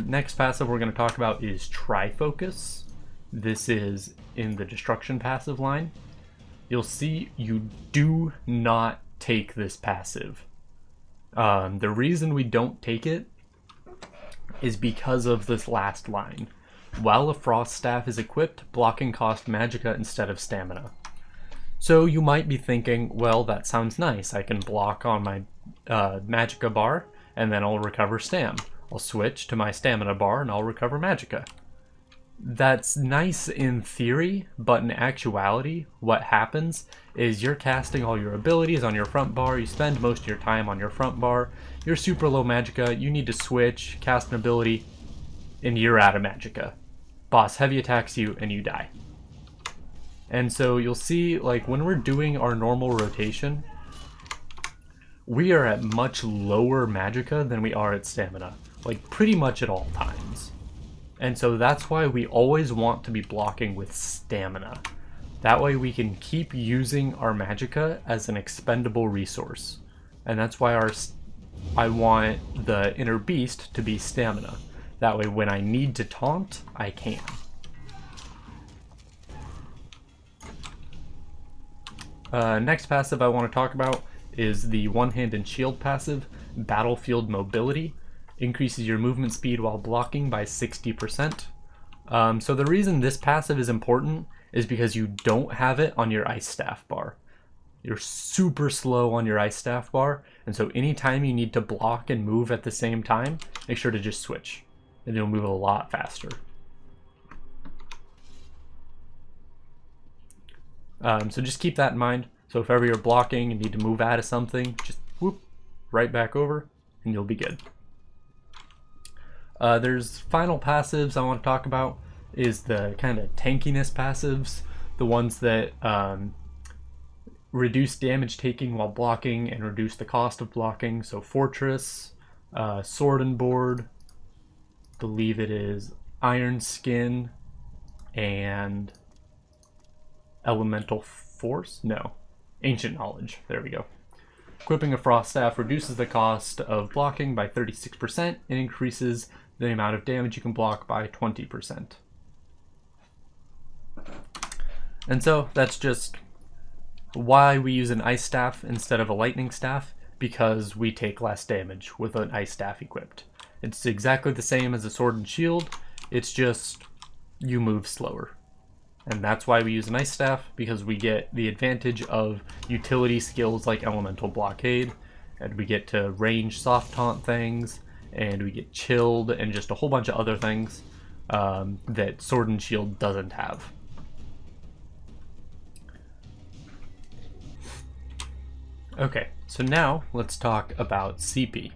Next passive we're going to talk about is Trifocus. This is in the Destruction passive line. You'll see you do not take this passive. The reason we don't take it is because of this last line. While a Frost Staff is equipped, blocking costs Magicka instead of Stamina. So you might be thinking, well, that sounds nice. I can block on my Magicka bar, and then I'll recover Stam. I'll switch to my Stamina bar, and I'll recover Magicka. That's nice in theory, but in actuality, what happens is you're casting all your abilities on your front bar, you spend most of your time on your front bar, you're super low Magicka, you need to switch, cast an ability, and you're out of Magicka. Boss heavy attacks you, and you die. And so you'll see, like, when we're doing our normal rotation, we are at much lower Magicka than we are at Stamina. Like, pretty much at all times. And so that's why we always want to be blocking with Stamina. That way we can keep using our Magicka as an expendable resource. And that's why I want the Inner Beast to be Stamina. That way when I need to taunt, I can. Next passive I want to talk about is the One-Hand and Shield passive, Battlefield Mobility. Increases your movement speed while blocking by 60%. So the reason this passive is important is because you don't have it on your Ice Staff bar. You're super slow on your Ice Staff bar, and so anytime you need to block and move at the same time, make sure to just switch, and you'll move a lot faster. So just keep that in mind. So if ever you're blocking and need to move out of something, just whoop, right back over, and you'll be good. There's final passives I want to talk about is the kind of tankiness passives, the ones that reduce damage taking while blocking and reduce the cost of blocking. So Fortress, Sword and Board, believe it is Iron Skin, and Elemental Force? No, Ancient Knowledge. There we go. Equipping a Frost Staff reduces the cost of blocking by 36% and increases the amount of damage you can block by 20%. And so that's just why we use an Ice Staff instead of a Lightning Staff, because we take less damage with an Ice Staff equipped. It's exactly the same as a Sword and Shield, it's just you move slower. And that's why we use an Ice Staff, because we get the advantage of utility skills like Elemental Blockade, and we get to range soft taunt things, and we get chilled, and just a whole bunch of other things that Sword and Shield doesn't have. Okay, so now let's talk about CP.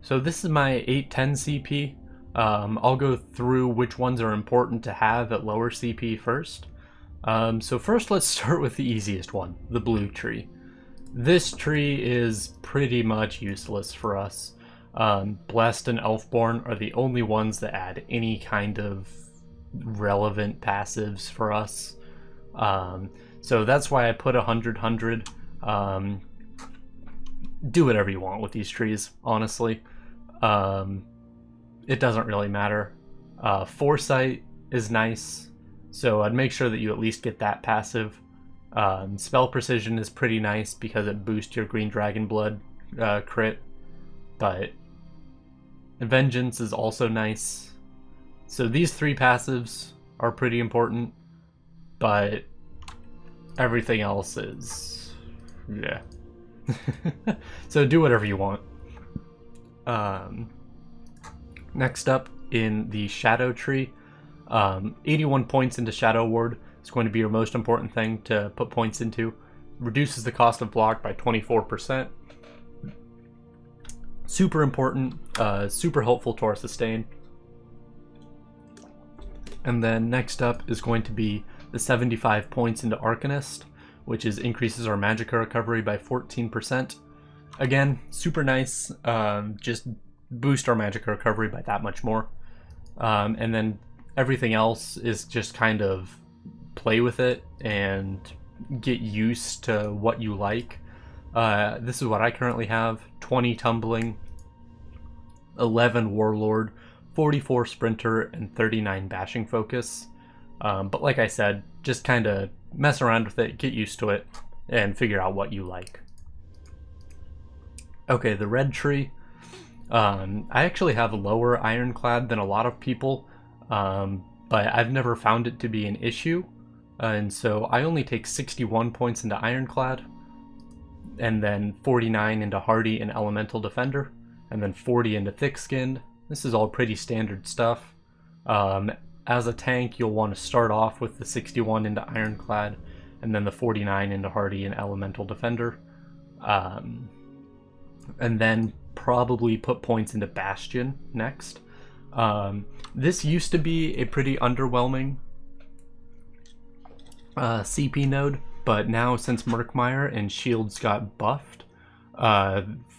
So this is my 810 CP. I'll go through which ones are important to have at lower CP first. So first let's start with the easiest one, the blue tree. This tree is pretty much useless for us. Blessed and Elfborn are the only ones that add any kind of relevant passives for us. So that's why I put 100-100. Do whatever you want with these trees, honestly. It doesn't really matter. Foresight is nice, so I'd make sure that you at least get that passive. Spell Precision is pretty nice because it boosts your Green Dragon Blood crit, but Vengeance is also nice. So these three passives are pretty important, but everything else is, yeah. So do whatever you want. Next up in the Shadow Tree, 81 points into Shadow Ward is going to be your most important thing to put points into. Reduces the cost of block by 24%. Super important, super helpful to our sustain. And then next up is going to be the 75 points into Arcanist, which increases our Magicka recovery by 14%. Again, super nice, just boost our Magicka recovery by that much more. And then everything else is just kind of play with it and get used to what you like. This is what I currently have: 20 Tumbling, 11 Warlord, 44 Sprinter, and 39 Bashing Focus. But like I said, just kind of mess around with it, get used to it, and figure out what you like. Okay, the red tree. I actually have a lower ironclad than a lot of people, but I've never found it to be an issue. And so I only take 61 points into ironclad, and then 49 into hardy and elemental defender, and then 40 into thick-skinned. This is all pretty standard stuff. As a tank, you'll want to start off with the 61 into ironclad, and then the 49 into hardy and elemental defender. And then probably put points into Bastion next. This used to be a pretty underwhelming CP node, but now since Murkmire and shields got buffed,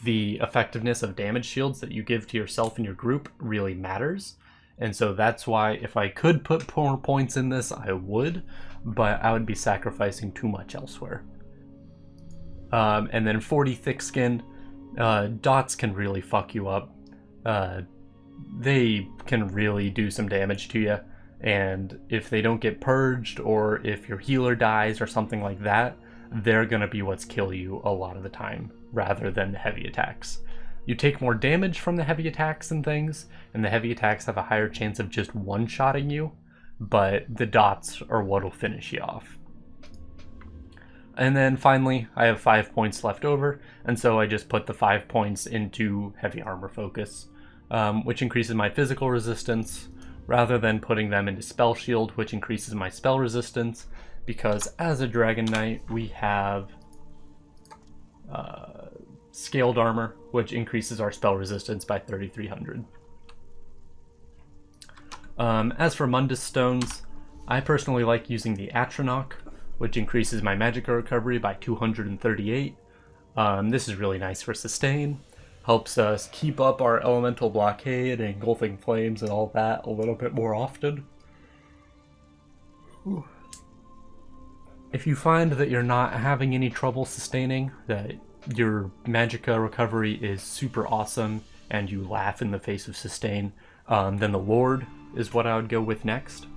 the effectiveness of damage shields that you give to yourself and your group really matters. And so that's why if I could put more points in this, I would, but I would be sacrificing too much elsewhere. And then 40 thick-skinned. Dots can really fuck you up. They can really do some damage to you, and if they don't get purged, or if your healer dies or something like that, they're gonna be what's kill you a lot of the time, rather than the heavy attacks. You take more damage from the heavy attacks and things, and the heavy attacks have a higher chance of just one-shotting you, but the dots are what'll finish you off. And then finally, I have 5 points left over, and so I just put the 5 points into heavy armor focus, which increases my physical resistance, rather than putting them into spell shield, which increases my spell resistance, because as a Dragon Knight, we have scaled armor, which increases our spell resistance by 3,300. As for Mundus Stones, I personally like using the Atronach, which increases my Magicka recovery by 238. This is really nice for sustain. Helps us keep up our elemental blockade and engulfing flames and all that a little bit more often. Whew. If you find that you're not having any trouble sustaining, that your Magicka recovery is super awesome, and you laugh in the face of sustain, then the Lord is what I would go with next.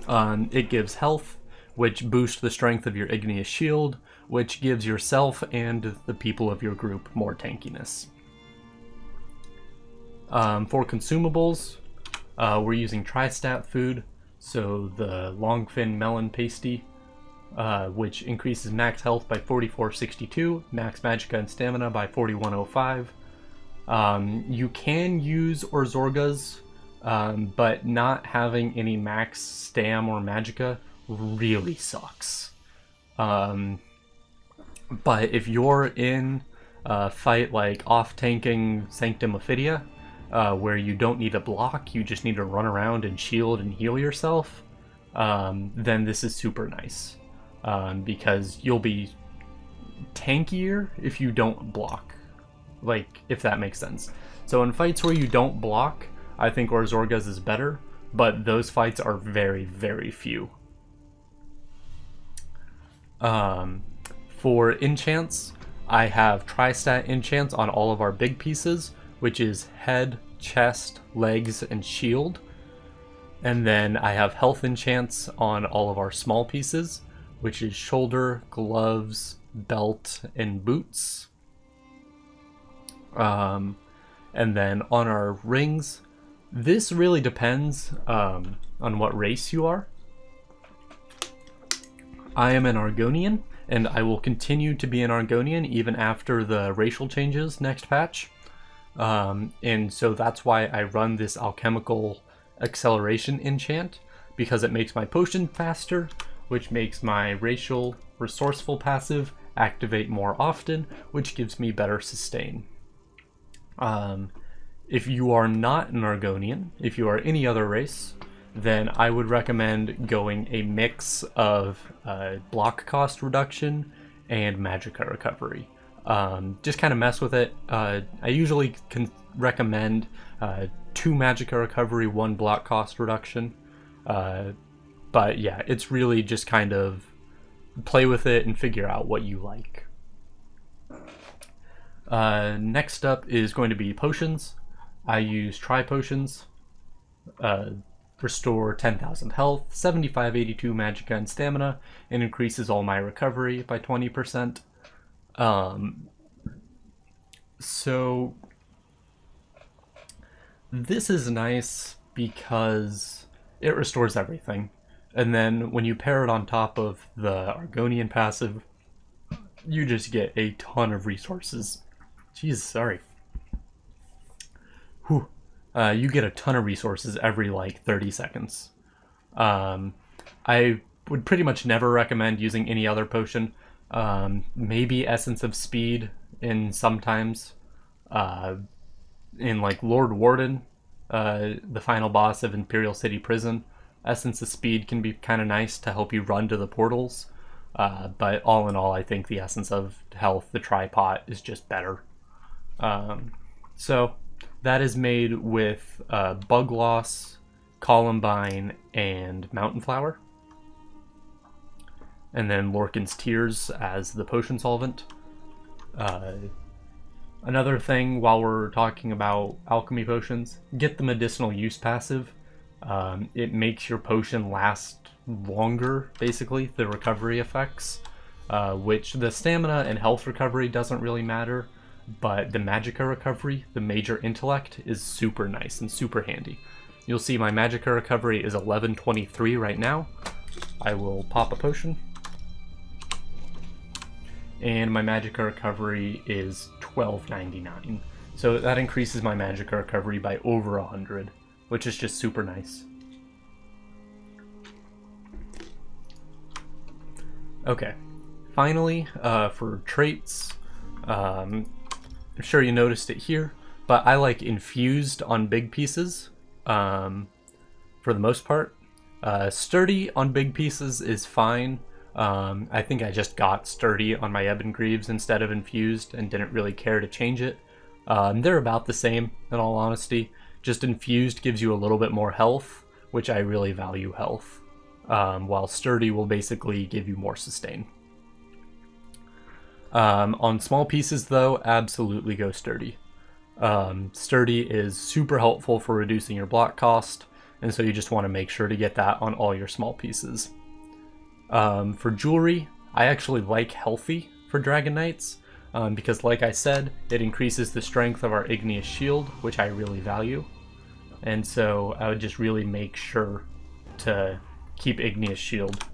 It gives health, which boosts the strength of your Igneous Shield, which gives yourself and the people of your group more tankiness. For consumables, we're using Tri-Stat food, so the Longfin Melon Pasty, which increases max health by 4462, max Magicka and Stamina by 4105. You can use Orzorgas, but not having any max Stam or Magicka really sucks. But if you're in a fight like off-tanking Sanctum Ophidia, where you don't need a block, you just need to run around and shield and heal yourself, then this is super nice. Because you'll be tankier if you don't block, like, if that makes sense. So in fights where you don't block, I think Orzorgas is better, but those fights are very, very few. For enchants, I have Tri-Stat enchants on all of our big pieces, which is head, chest, legs, and shield. And then I have health enchants on all of our small pieces, which is shoulder, gloves, belt, and boots. And then on our rings, this really depends on what race you are. I am an Argonian, and I will continue to be an Argonian even after the racial changes next patch. And so that's why I run this alchemical acceleration enchant, because it makes my potion faster, which makes my racial resourceful passive activate more often, which gives me better sustain. If you are not an Argonian, if you are any other race, then I would recommend going a mix of block cost reduction and magicka recovery. Just kind of mess with it. I usually can recommend 2 magicka recovery, 1 block cost reduction. But yeah, it's really just kind of play with it and figure out what you like. Next up is going to be potions. I use tri-potions. Restore 10,000 health, 7582 magicka and stamina, and increases all my recovery by 20%. So this is nice because it restores everything. And then when you pair it on top of the Argonian passive, you just get a ton of resources. Jeez, sorry. Whew. You get a ton of resources every like 30 seconds. I would pretty much never recommend using any other potion. Maybe Essence of Speed in sometimes. In like Lord Warden, the final boss of Imperial City Prison, Essence of Speed can be kind of nice to help you run to the portals. But all in all, I think the Essence of Health, the Tripot, is just better. So that is made with Bug Loss, Columbine, and Mountain Flower. And then Lorcan's Tears as the potion solvent. Another thing while we're talking about alchemy potions, get the medicinal use passive. It makes your potion last longer, basically, the recovery effects, which the stamina and health recovery doesn't really matter, but the magicka recovery, the major intellect, is super nice and super handy. You'll see my magicka recovery is 1123 right now. I will pop a potion. And my magicka recovery is 1299. So that increases my magicka recovery by over 100, which is just super nice. Okay, finally, for traits, I'm sure you noticed it here, but I like infused on big pieces, for the most part. Sturdy on big pieces is fine. I think I just got sturdy on my Ebon Greaves instead of infused and didn't really care to change it. They're about the same, in all honesty. Just infused gives you a little bit more health, which I really value health, while sturdy will basically give you more sustain. On small pieces, though, absolutely go sturdy. Sturdy is super helpful for reducing your block cost, and so you just want to make sure to get that on all your small pieces. For jewelry, I actually like healthy for Dragon Knights, because like I said, it increases the strength of our Igneous Shield, which I really value. And so I would just really make sure to keep Igneous Shield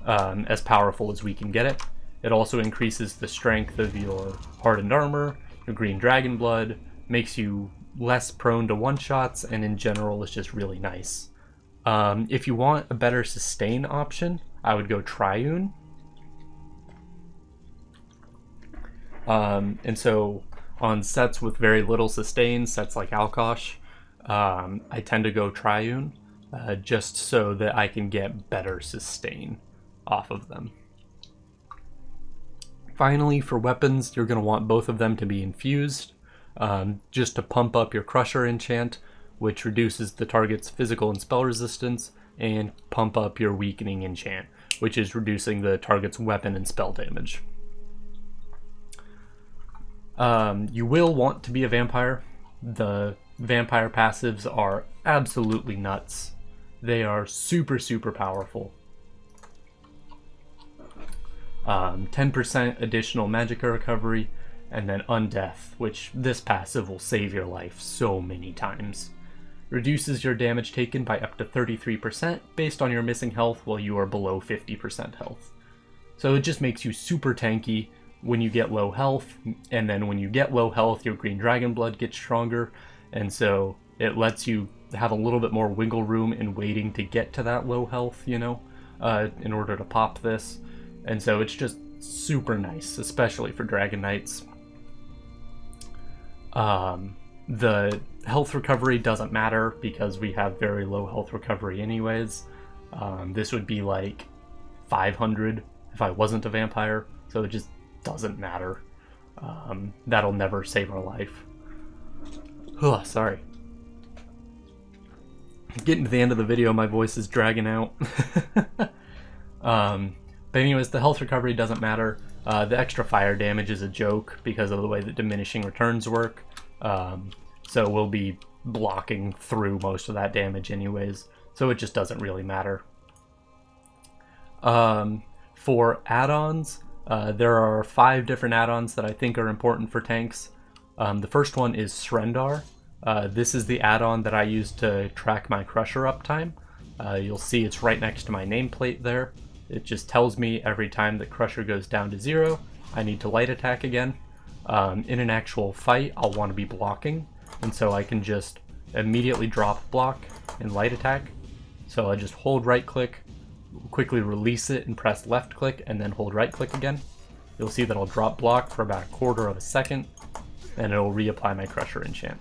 as powerful as we can get it. It also increases the strength of your Hardened Armor, your Green Dragon Blood, makes you less prone to one-shots, and in general is just really nice. If you want a better sustain option, I would go Triune. And so on sets with very little sustain, sets like Alkosh, I tend to go Triune, just so that I can get better sustain off of them. Finally, for weapons, you're going to want both of them to be infused, just to pump up your Crusher enchant, which reduces the target's physical and spell resistance, and pump up your Weakening enchant, which is reducing the target's weapon and spell damage. You will want to be a vampire. The vampire passives are absolutely nuts. They are super, super powerful. 10% additional magicka recovery, and then Undeath, which this passive will save your life so many times. Reduces your damage taken by up to 33% based on your missing health while you are below 50% health. So it just makes you super tanky when you get low health, and then when you get low health, your Green Dragon Blood gets stronger, and so it lets you have a little bit more wiggle room in waiting to get to that low health, you know, in order to pop this. And so it's just super nice, especially for Dragon Knights. The health recovery doesn't matter because we have very low health recovery anyways. This would be like 500 if I wasn't a vampire, so it just doesn't matter. That'll never save our life. Ugh, sorry. Getting to the end of the video, my voice is dragging out. But anyways, the health recovery doesn't matter. The extra fire damage is a joke because of the way that diminishing returns work. So we'll be blocking through most of that damage anyways, so it just doesn't really matter. For add-ons, there are 5 different add-ons that I think are important for tanks. The first one is Srendar. This is the add-on that I use to track my Crusher uptime. You'll see it's right next to my nameplate there. It just tells me every time that Crusher goes down to 0, I need to light attack again. In an actual fight, I'll want to be blocking, and so I can just immediately drop block and light attack. So I just hold right click, quickly release it and press left click, and then hold right click again. You'll see that I'll drop block for about 1/4 of a second, and it'll reapply my Crusher enchant.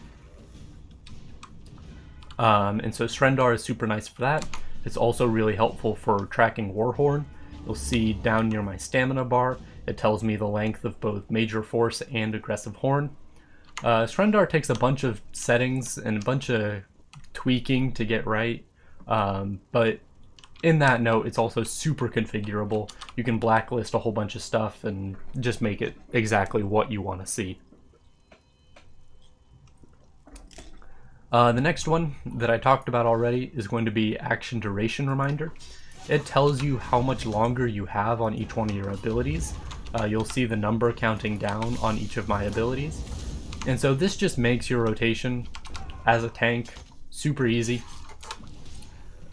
And so Srendar is super nice for that. It's also really helpful for tracking Warhorn. You'll see down near my stamina bar, it tells me the length of both Major Force and Aggressive Horn. Srendar takes a bunch of settings and a bunch of tweaking to get right, but in that note, it's also super configurable. You can blacklist a whole bunch of stuff and just make it exactly what you want to see. The next one that I talked about already is going to be Action Duration Reminder. It tells you how much longer you have on each one of your abilities. You'll see the number counting down on each of my abilities. And so this just makes your rotation as a tank super easy.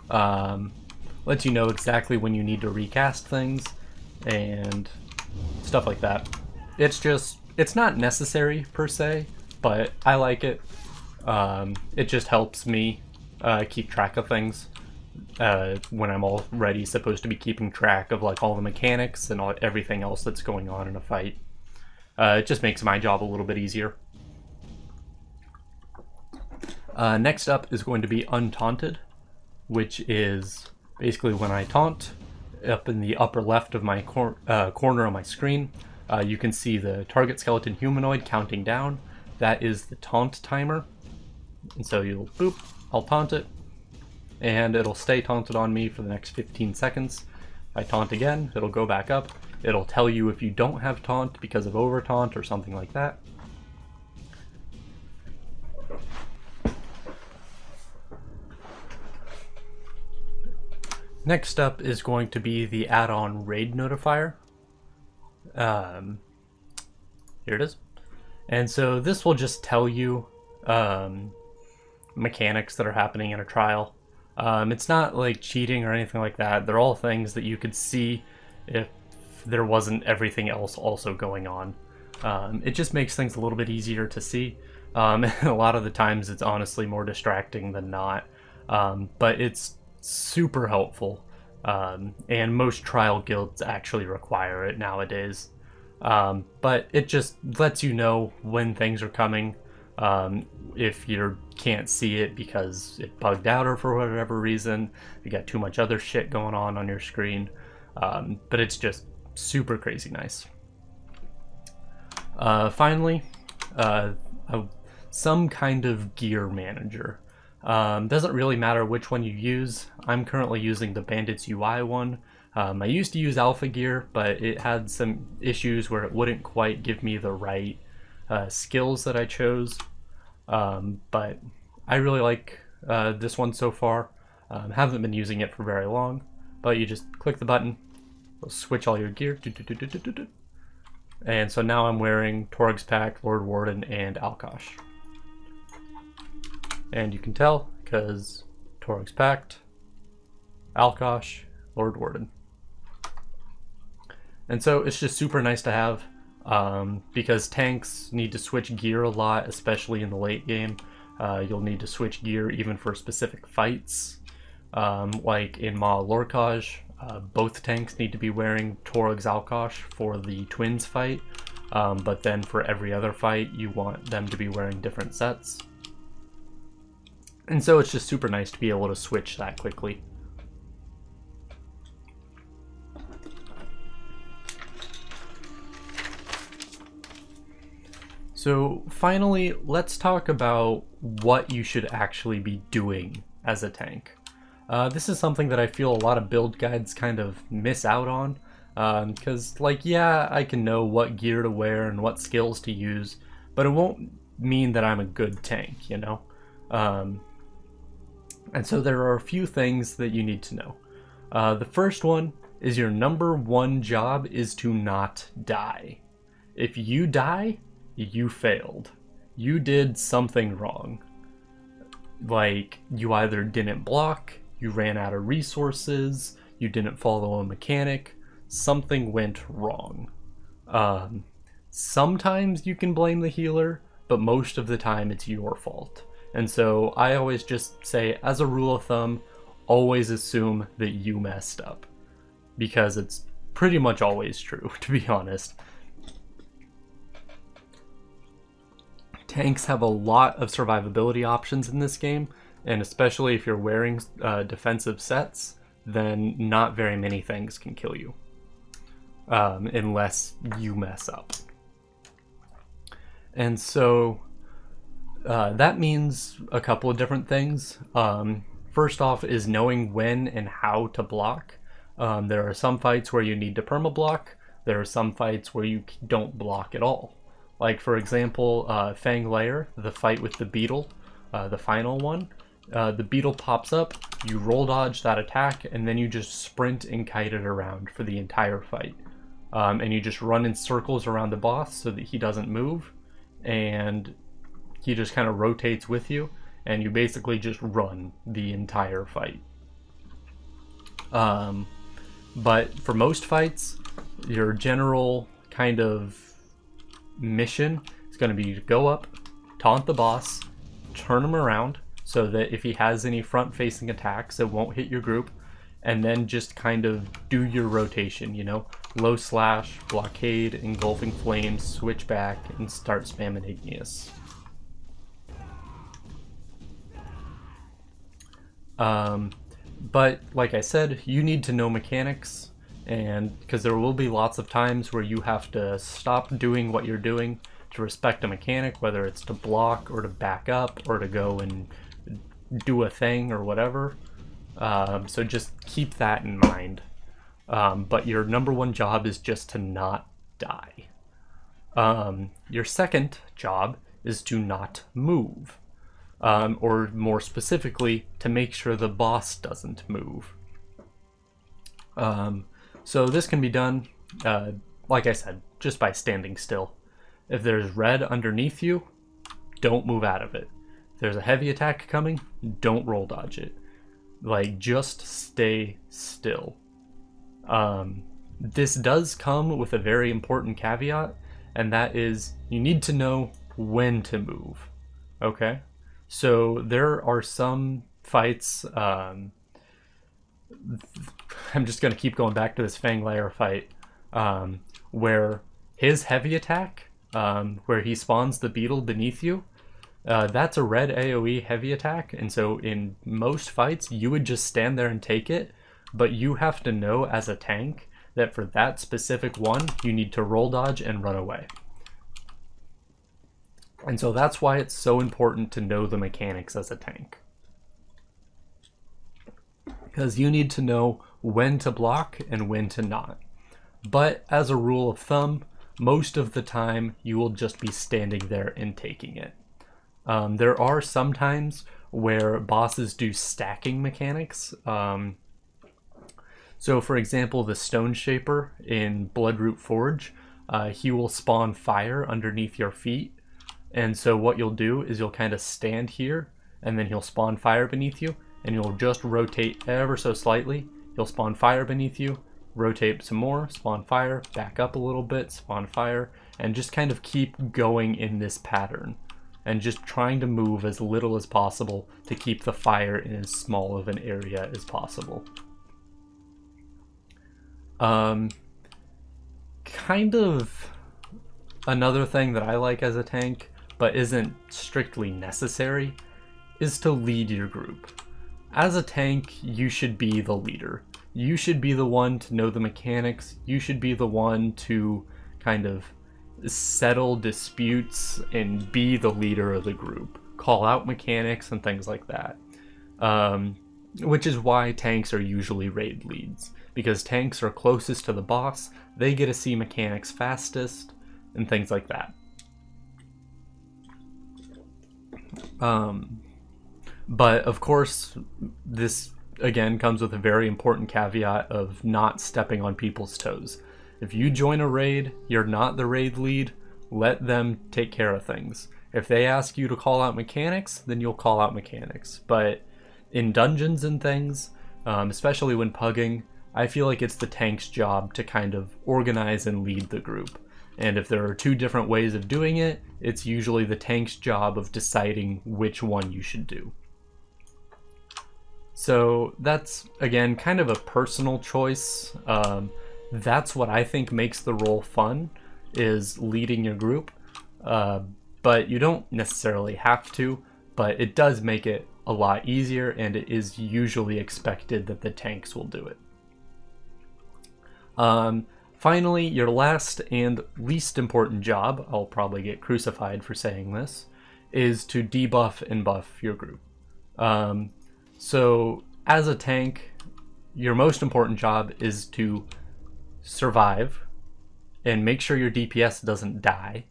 Lets you know exactly when you need to recast things and stuff like that. It's not necessary per se, but I like it. It just helps me keep track of things when I'm already supposed to be keeping track of like all the mechanics and everything else that's going on in a fight. It just makes my job a little bit easier. Next up is going to be Untaunted, which is basically when I taunt. Up in the upper left of my corner on my screen, you can see the target skeleton humanoid counting down. That is the taunt timer. And so you'll boop, I'll taunt it, and it'll stay taunted on me for the next 15 seconds. If I taunt again, it'll go back up. It'll tell you if you don't have taunt because of over taunt or something like that. Next up is going to be the add-on Raid Notifier. Here it is. And so this will just tell you mechanics that are happening in a trial. It's not like cheating or anything like that. They're all things that you could see if there wasn't everything else also going on. It just makes things a little bit easier to see. And a lot of the times it's honestly more distracting than not. But it's super helpful. And most trial guilds actually require it nowadays. But it just lets you know when things are coming. If you can't see it because it bugged out or for whatever reason, you got too much other shit going on your screen. But it's just super crazy nice. Finally, some kind of gear manager. Doesn't really matter which one you use. I'm currently using the Bandits UI one. I used to use Alpha Gear, but it had some issues where it wouldn't quite give me the right skills that I chose. But I really like this one so far. Haven't been using it for very long, but you just click the button, it'll switch all your gear. And so now I'm wearing Torg's Pact, Lord Warden, and Alkosh. And you can tell because Torg's Pact, Alkosh, Lord Warden. And so it's just super nice to have because tanks need to switch gear a lot, especially in the late game. You'll need to switch gear even for specific fights. Like in Ma Lorcage, Both tanks need to be wearing Torag Zalkosh for the twins fight, but then for every other fight you want them to be wearing different sets. And so it's just super nice to be able to switch that quickly. So finally, let's talk about what you should actually be doing as a tank. This is something that I feel a lot of build guides kind of miss out on, because like, yeah, I can know what gear to wear and what skills to use, but it won't mean that I'm a good tank, you know? And so there are a few things that you need to know. The first one is your number one job is to not die. If you die, you failed. You did something wrong. Like, you either didn't block, you ran out of resources, you didn't follow a mechanic, something went wrong. Sometimes you can blame the healer, but most of the time it's your fault. And so I always just say, as a rule of thumb, always assume that you messed up. Because it's pretty much always true, to be honest. Tanks have a lot of survivability options in this game, and especially if you're wearing defensive sets, then not very many things can kill you. Unless you mess up. And so that means a couple of different things. First off is knowing when and how to block. There are some fights where you need to perma-block. There are some fights where you don't block at all. Like, for example, Fang Lair, the fight with the beetle, the final one. The beetle pops up, you roll dodge that attack, and then you just sprint and kite it around for the entire fight. And you just run in circles around the boss so that he doesn't move, and he just kind of rotates with you, and you basically just run the entire fight. But for most fights, your general kind of mission is going to be to go up, taunt the boss, turn him around so that if he has any front-facing attacks, it won't hit your group, and then just kind of do your rotation, you know? Low slash, blockade, engulfing flames, switch back, and start spamming Igneous. But like I said, you need to know mechanics, and because there will be lots of times where you have to stop doing what you're doing to respect a mechanic, whether it's to block or to back up or to go and do a thing or whatever. So just keep that in mind. But your number one job is just to not die. Your second job is to not move. Or more specifically, to make sure the boss doesn't move. So this can be done, like I said, just by standing still. If there's red underneath you, don't move out of it. If there's a heavy attack coming, don't roll dodge it. Like, just stay still. This does come with a very important caveat, and that is you need to know when to move. Okay? So there are some fights, I'm just going to keep going back to this Fang Lair fight, where his heavy attack, where he spawns the beetle beneath you, that's a red AoE heavy attack, and so in most fights you would just stand there and take it, but you have to know as a tank that for that specific one you need to roll dodge and run away. And so that's why it's so important to know the mechanics as a tank. Because you need to know when to block and when to not. But as a rule of thumb, most of the time you will just be standing there and taking it. There are some times where bosses do stacking mechanics. So for example, the Stone Shaper in Bloodroot Forge, he will spawn fire underneath your feet. And so what you'll do is you'll kind of stand here, and then he'll spawn fire beneath you, and you'll just rotate ever so slightly. He'll spawn fire beneath you, rotate some more, spawn fire, back up a little bit, spawn fire, and just kind of keep going in this pattern. And just trying to move as little as possible to keep the fire in as small of an area as possible. Um, kind of another thing that I like as a tank, but isn't strictly necessary, is to lead your group. As a tank, you should be the leader. You should be the one to know the mechanics. You should be the one to kind of settle disputes and be the leader of the group. Call out mechanics and things like that. Which is why tanks are usually raid leads. Because tanks are closest to the boss, they get to see mechanics fastest, and things like that. But of course, this again comes with a very important caveat of not stepping on people's toes. If you join a raid, you're not the raid lead, let them take care of things. If they ask you to call out mechanics, then you'll call out mechanics. But in dungeons and things, especially when pugging, I feel like it's the tank's job to kind of organize and lead the group. And if there are two different ways of doing it, it's usually the tank's job of deciding which one you should do. So that's, again, kind of a personal choice. That's what I think makes the role fun, is leading your group. But you don't necessarily have to, but it does make it a lot easier, and it is usually expected that the tanks will do it. Finally, your last and least important job, I'll probably get crucified for saying this, is to debuff and buff your group. So as a tank, your most important job is to survive and make sure your DPS doesn't die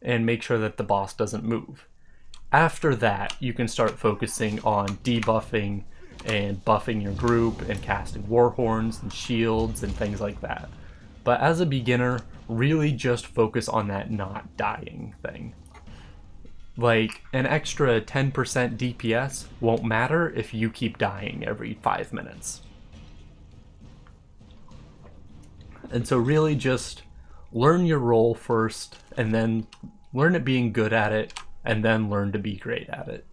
and make sure that the boss doesn't move. After that, you can start focusing on debuffing and buffing your group and casting war horns and shields and things like that. But as a beginner, really just focus on that not dying thing. Like, an extra 10% DPS won't matter if you keep dying every 5 minutes. And so really just learn your role first, and then learn at being good at it, and then learn to be great at it.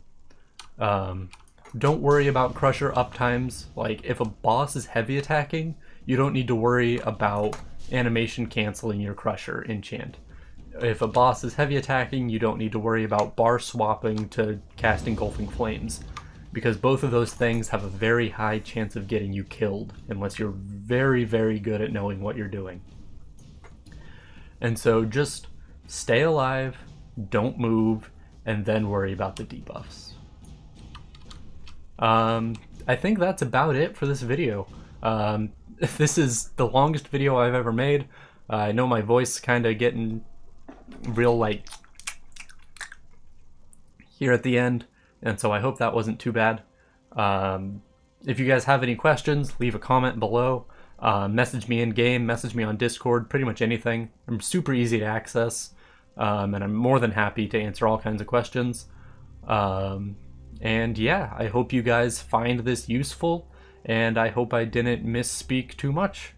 Don't worry about crusher uptimes. Like, if a boss is heavy attacking, you don't need to worry about animation canceling your crusher enchant. If a boss is heavy attacking, you don't need to worry about bar swapping to cast engulfing flames, because both of those things have a very high chance of getting you killed unless you're very, very good at knowing what you're doing. And so just stay alive, don't move, and then worry about the debuffs. I think that's about it for this video. This is the longest video I've ever made. I know my voice kind of getting real like here at the end, and so I hope that wasn't too bad. If you guys have any questions, leave a comment below. Message me in game, message me on Discord, pretty much anything. I'm super easy to access, and I'm more than happy to answer all kinds of questions. And yeah, I hope you guys find this useful, and I hope I didn't misspeak too much.